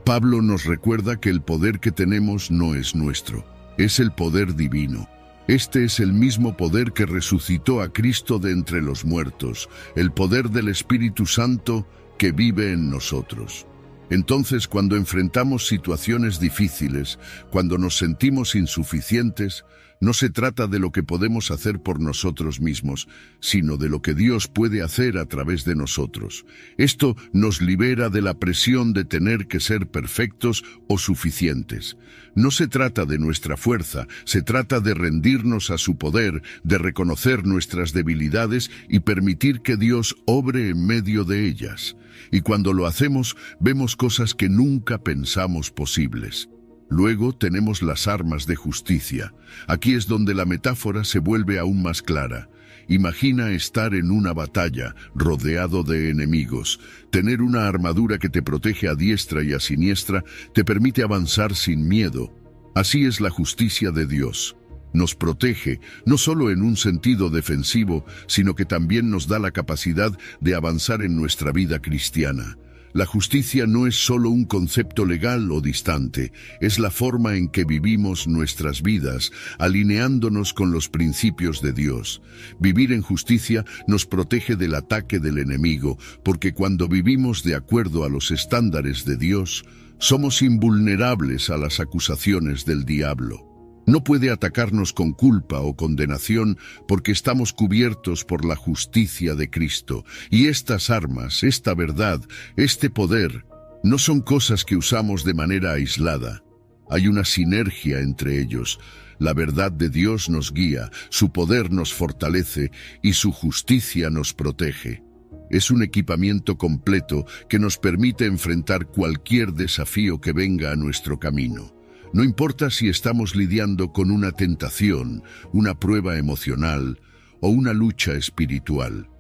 Pablo nos recuerda que el poder que tenemos no es nuestro, es el poder divino. Este es el mismo poder que resucitó a Cristo de entre los muertos, el poder del Espíritu Santo que vive en nosotros. Entonces, cuando enfrentamos situaciones difíciles, cuando nos sentimos insuficientes, no se trata de lo que podemos hacer por nosotros mismos, sino de lo que Dios puede hacer a través de nosotros. Esto nos libera de la presión de tener que ser perfectos o suficientes. No se trata de nuestra fuerza, se trata de rendirnos a su poder, de reconocer nuestras debilidades y permitir que Dios obre en medio de ellas. Y cuando lo hacemos, vemos cosas que nunca pensamos posibles. Luego tenemos las armas de justicia. Aquí es donde la metáfora se vuelve aún más clara. Imagina estar en una batalla, rodeado de enemigos. Tener una armadura que te protege a diestra y a siniestra te permite avanzar sin miedo. Así es la justicia de Dios. Nos protege, no solo en un sentido defensivo, sino que también nos da la capacidad de avanzar en nuestra vida cristiana. La justicia no es solo un concepto legal o distante, es la forma en que vivimos nuestras vidas, alineándonos con los principios de Dios. Vivir en justicia nos protege del ataque del enemigo, porque cuando vivimos de acuerdo a los estándares de Dios, somos invulnerables a las acusaciones del diablo. No puede atacarnos con culpa o condenación porque estamos cubiertos por la justicia de Cristo. Y estas armas, esta verdad, este poder, no son cosas que usamos de manera aislada. Hay una sinergia entre ellos. La verdad de Dios nos guía, su poder nos fortalece y su justicia nos protege. Es un equipamiento completo que nos permite enfrentar cualquier desafío que venga a nuestro camino. No importa si estamos lidiando con una tentación, una prueba emocional o una lucha espiritual.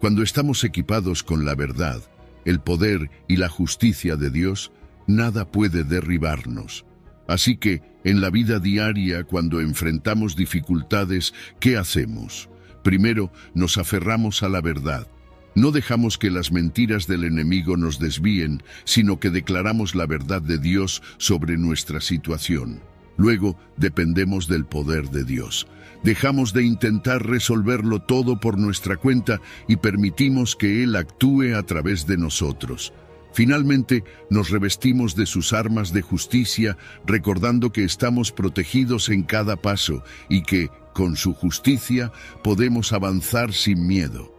Cuando estamos equipados con la verdad, el poder y la justicia de Dios, nada puede derribarnos. Así que, en la vida diaria, cuando enfrentamos dificultades, ¿qué hacemos? Primero, nos aferramos a la verdad. No dejamos que las mentiras del enemigo nos desvíen, sino que declaramos la verdad de Dios sobre nuestra situación. Luego, dependemos del poder de Dios. Dejamos de intentar resolverlo todo por nuestra cuenta y permitimos que Él actúe a través de nosotros. Finalmente, nos revestimos de sus armas de justicia, recordando que estamos protegidos en cada paso y que, con su justicia, podemos avanzar sin miedo.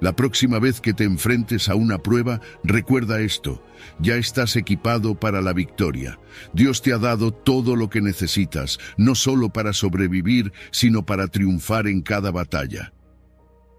La próxima vez que te enfrentes a una prueba, recuerda esto: ya estás equipado para la victoria. Dios te ha dado todo lo que necesitas, no solo para sobrevivir, sino para triunfar en cada batalla.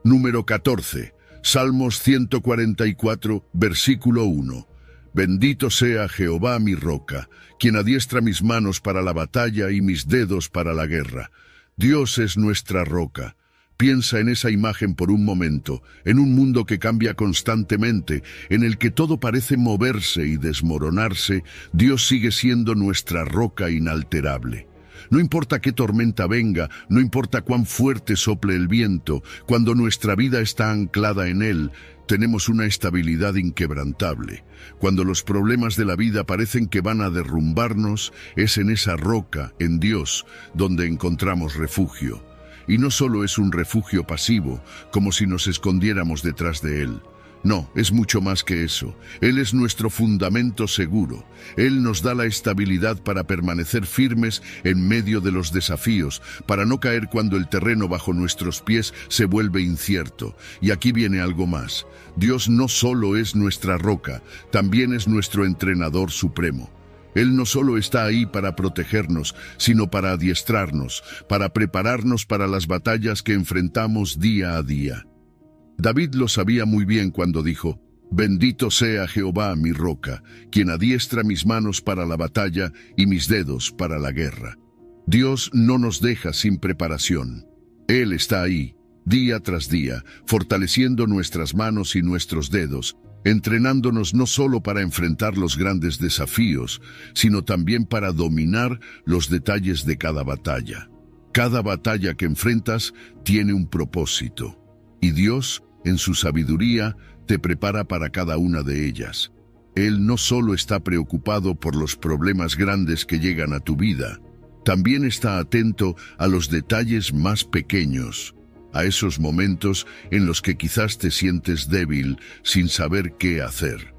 Número 14. Salmos 144, versículo 1. Bendito sea Jehová mi roca, quien adiestra mis manos para la batalla y mis dedos para la guerra. Dios es nuestra roca. Piensa en esa imagen por un momento, en un mundo que cambia constantemente, en el que todo parece moverse y desmoronarse. Dios sigue siendo nuestra roca inalterable. No importa qué tormenta venga, no importa cuán fuerte sople el viento, cuando nuestra vida está anclada en Él, tenemos una estabilidad inquebrantable. Cuando los problemas de la vida parecen que van a derrumbarnos, es en esa roca, en Dios, donde encontramos refugio. y no solo es un refugio pasivo, como si nos escondiéramos detrás de Él. No, es mucho más que eso. Él es nuestro fundamento seguro. Él nos da la estabilidad para permanecer firmes en medio de los desafíos, para no caer cuando el terreno bajo nuestros pies se vuelve incierto. Y aquí viene algo más. Dios no solo es nuestra roca, también es nuestro entrenador supremo. Él no solo está ahí para protegernos, sino para adiestrarnos, para prepararnos para las batallas que enfrentamos día a día. David lo sabía muy bien cuando dijo: «Bendito sea Jehová mi roca, quien adiestra mis manos para la batalla y mis dedos para la guerra». Dios no nos deja sin preparación. Él está ahí, día tras día, fortaleciendo nuestras manos y nuestros dedos, entrenándonos no solo para enfrentar los grandes desafíos, sino también para dominar los detalles de cada batalla. Cada batalla que enfrentas tiene un propósito, y Dios, en su sabiduría, te prepara para cada una de ellas. Él no solo está preocupado por los problemas grandes que llegan a tu vida, también está atento a los detalles más pequeños, a esos momentos en los que quizás te sientes débil sin saber qué hacer.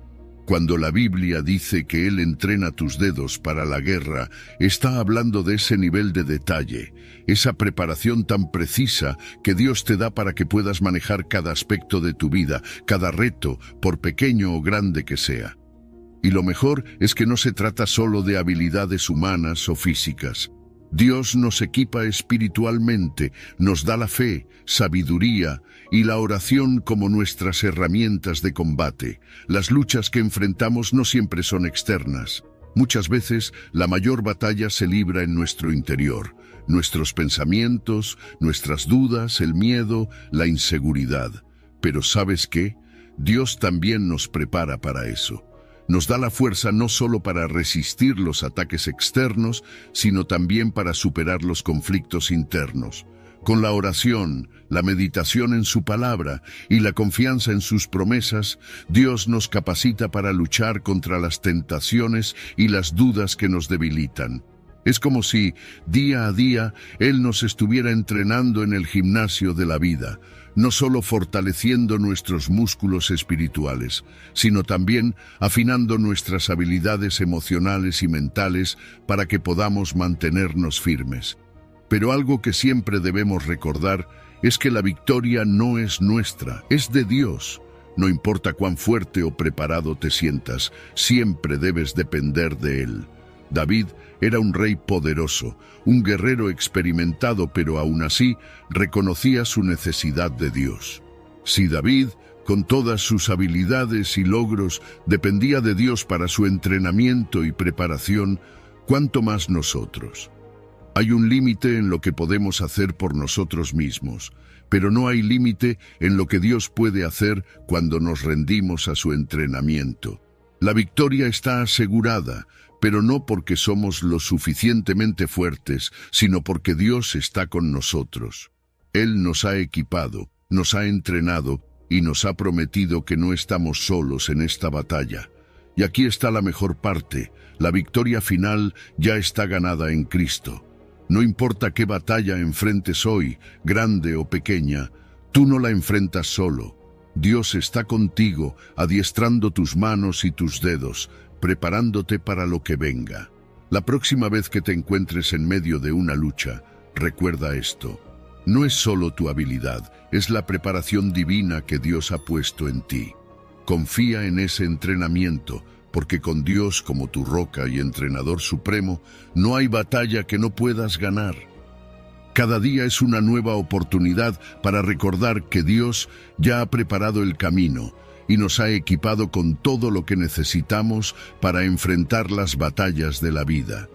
Cuando la Biblia dice que Él entrena tus dedos para la guerra, está hablando de ese nivel de detalle, esa preparación tan precisa que Dios te da para que puedas manejar cada aspecto de tu vida, cada reto, por pequeño o grande que sea. Y lo mejor es que no se trata solo de habilidades humanas o físicas. Dios nos equipa espiritualmente, nos da la fe, sabiduría y la oración como nuestras herramientas de combate. Las luchas que enfrentamos no siempre son externas. Muchas veces la mayor batalla se libra en nuestro interior. Nuestros pensamientos, nuestras dudas, el miedo, la inseguridad. Pero ¿sabes qué? Dios también nos prepara para eso. Nos da la fuerza no solo para resistir los ataques externos, sino también para superar los conflictos internos. Con la oración, la meditación en su palabra y la confianza en sus promesas, Dios nos capacita para luchar contra las tentaciones y las dudas que nos debilitan. Es como si, día a día, Él nos estuviera entrenando en el gimnasio de la vida, no solo fortaleciendo nuestros músculos espirituales, sino también afinando nuestras habilidades emocionales y mentales para que podamos mantenernos firmes. Pero algo que siempre debemos recordar es que la victoria no es nuestra, es de Dios. No importa cuán fuerte o preparado te sientas, siempre debes depender de Él. David era un rey poderoso, un guerrero experimentado, pero aún así reconocía su necesidad de Dios. Si David, con todas sus habilidades y logros, dependía de Dios para su entrenamiento y preparación, ¿cuánto más nosotros? Hay un límite en lo que podemos hacer por nosotros mismos, pero no hay límite en lo que Dios puede hacer cuando nos rendimos a su entrenamiento. La victoria está asegurada, pero no porque somos lo suficientemente fuertes, sino porque Dios está con nosotros. Él nos ha equipado, nos ha entrenado y nos ha prometido que no estamos solos en esta batalla. Y aquí está la mejor parte: la victoria final ya está ganada en Cristo. No importa qué batalla enfrentes hoy, grande o pequeña, tú no la enfrentas solo. Dios está contigo, adiestrando tus manos y tus dedos, preparándote para lo que venga. La próxima vez que te encuentres en medio de una lucha, recuerda esto: no es solo tu habilidad, es la preparación divina que Dios ha puesto en ti. Confía en ese entrenamiento, porque con Dios como tu roca y entrenador supremo, no hay batalla que no puedas ganar. Cada día es una nueva oportunidad para recordar que Dios ya ha preparado el camino y nos ha equipado con todo lo que necesitamos para enfrentar las batallas de la vida.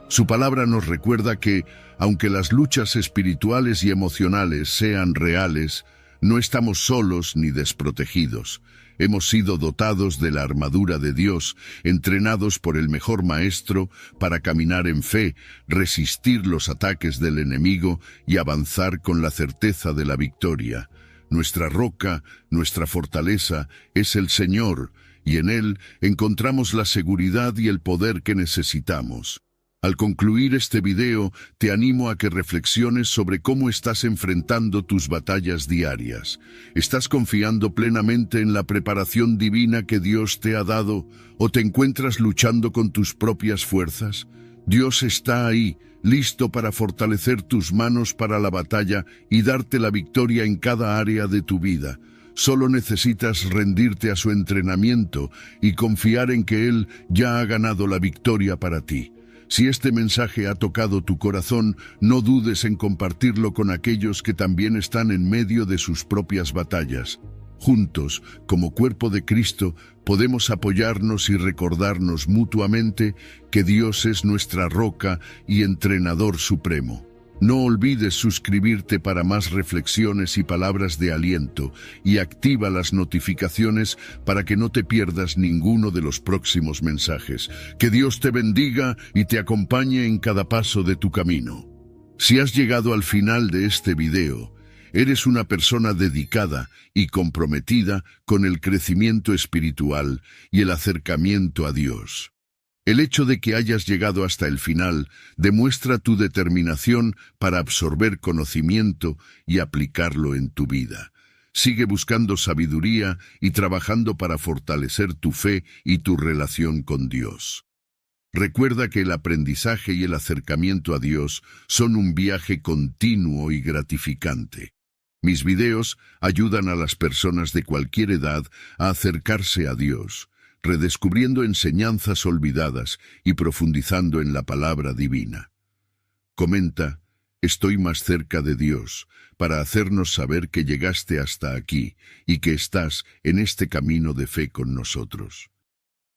Su palabra nos recuerda que, aunque las luchas espirituales y emocionales sean reales, no estamos solos ni desprotegidos. Hemos sido dotados de la armadura de Dios, entrenados por el mejor maestro para caminar en fe, resistir los ataques del enemigo y avanzar con la certeza de la victoria. Nuestra roca, nuestra fortaleza, es el Señor, y en Él encontramos la seguridad y el poder que necesitamos. Al concluir este video, te animo a que reflexiones sobre cómo estás enfrentando tus batallas diarias. ¿Estás confiando plenamente en la preparación divina que Dios te ha dado o te encuentras luchando con tus propias fuerzas? Dios está ahí, listo para fortalecer tus manos para la batalla y darte la victoria en cada área de tu vida. Solo necesitas rendirte a su entrenamiento y confiar en que Él ya ha ganado la victoria para ti. Si este mensaje ha tocado tu corazón, no dudes en compartirlo con aquellos que también están en medio de sus propias batallas. Juntos, como cuerpo de Cristo, podemos apoyarnos y recordarnos mutuamente que Dios es nuestra roca y entrenador supremo. No olvides suscribirte para más reflexiones y palabras de aliento y activa las notificaciones para que no te pierdas ninguno de los próximos mensajes. Que Dios te bendiga y te acompañe en cada paso de tu camino. Si has llegado al final de este video, eres una persona dedicada y comprometida con el crecimiento espiritual y el acercamiento a Dios. El hecho de que hayas llegado hasta el final demuestra tu determinación para absorber conocimiento y aplicarlo en tu vida. Sigue buscando sabiduría y trabajando para fortalecer tu fe y tu relación con Dios. Recuerda que el aprendizaje y el acercamiento a Dios son un viaje continuo y gratificante. Mis videos ayudan a las personas de cualquier edad a acercarse a Dios, redescubriendo enseñanzas olvidadas y profundizando en la palabra divina. Comenta, estoy más cerca de Dios, para hacernos saber que llegaste hasta aquí y que estás en este camino de fe con nosotros.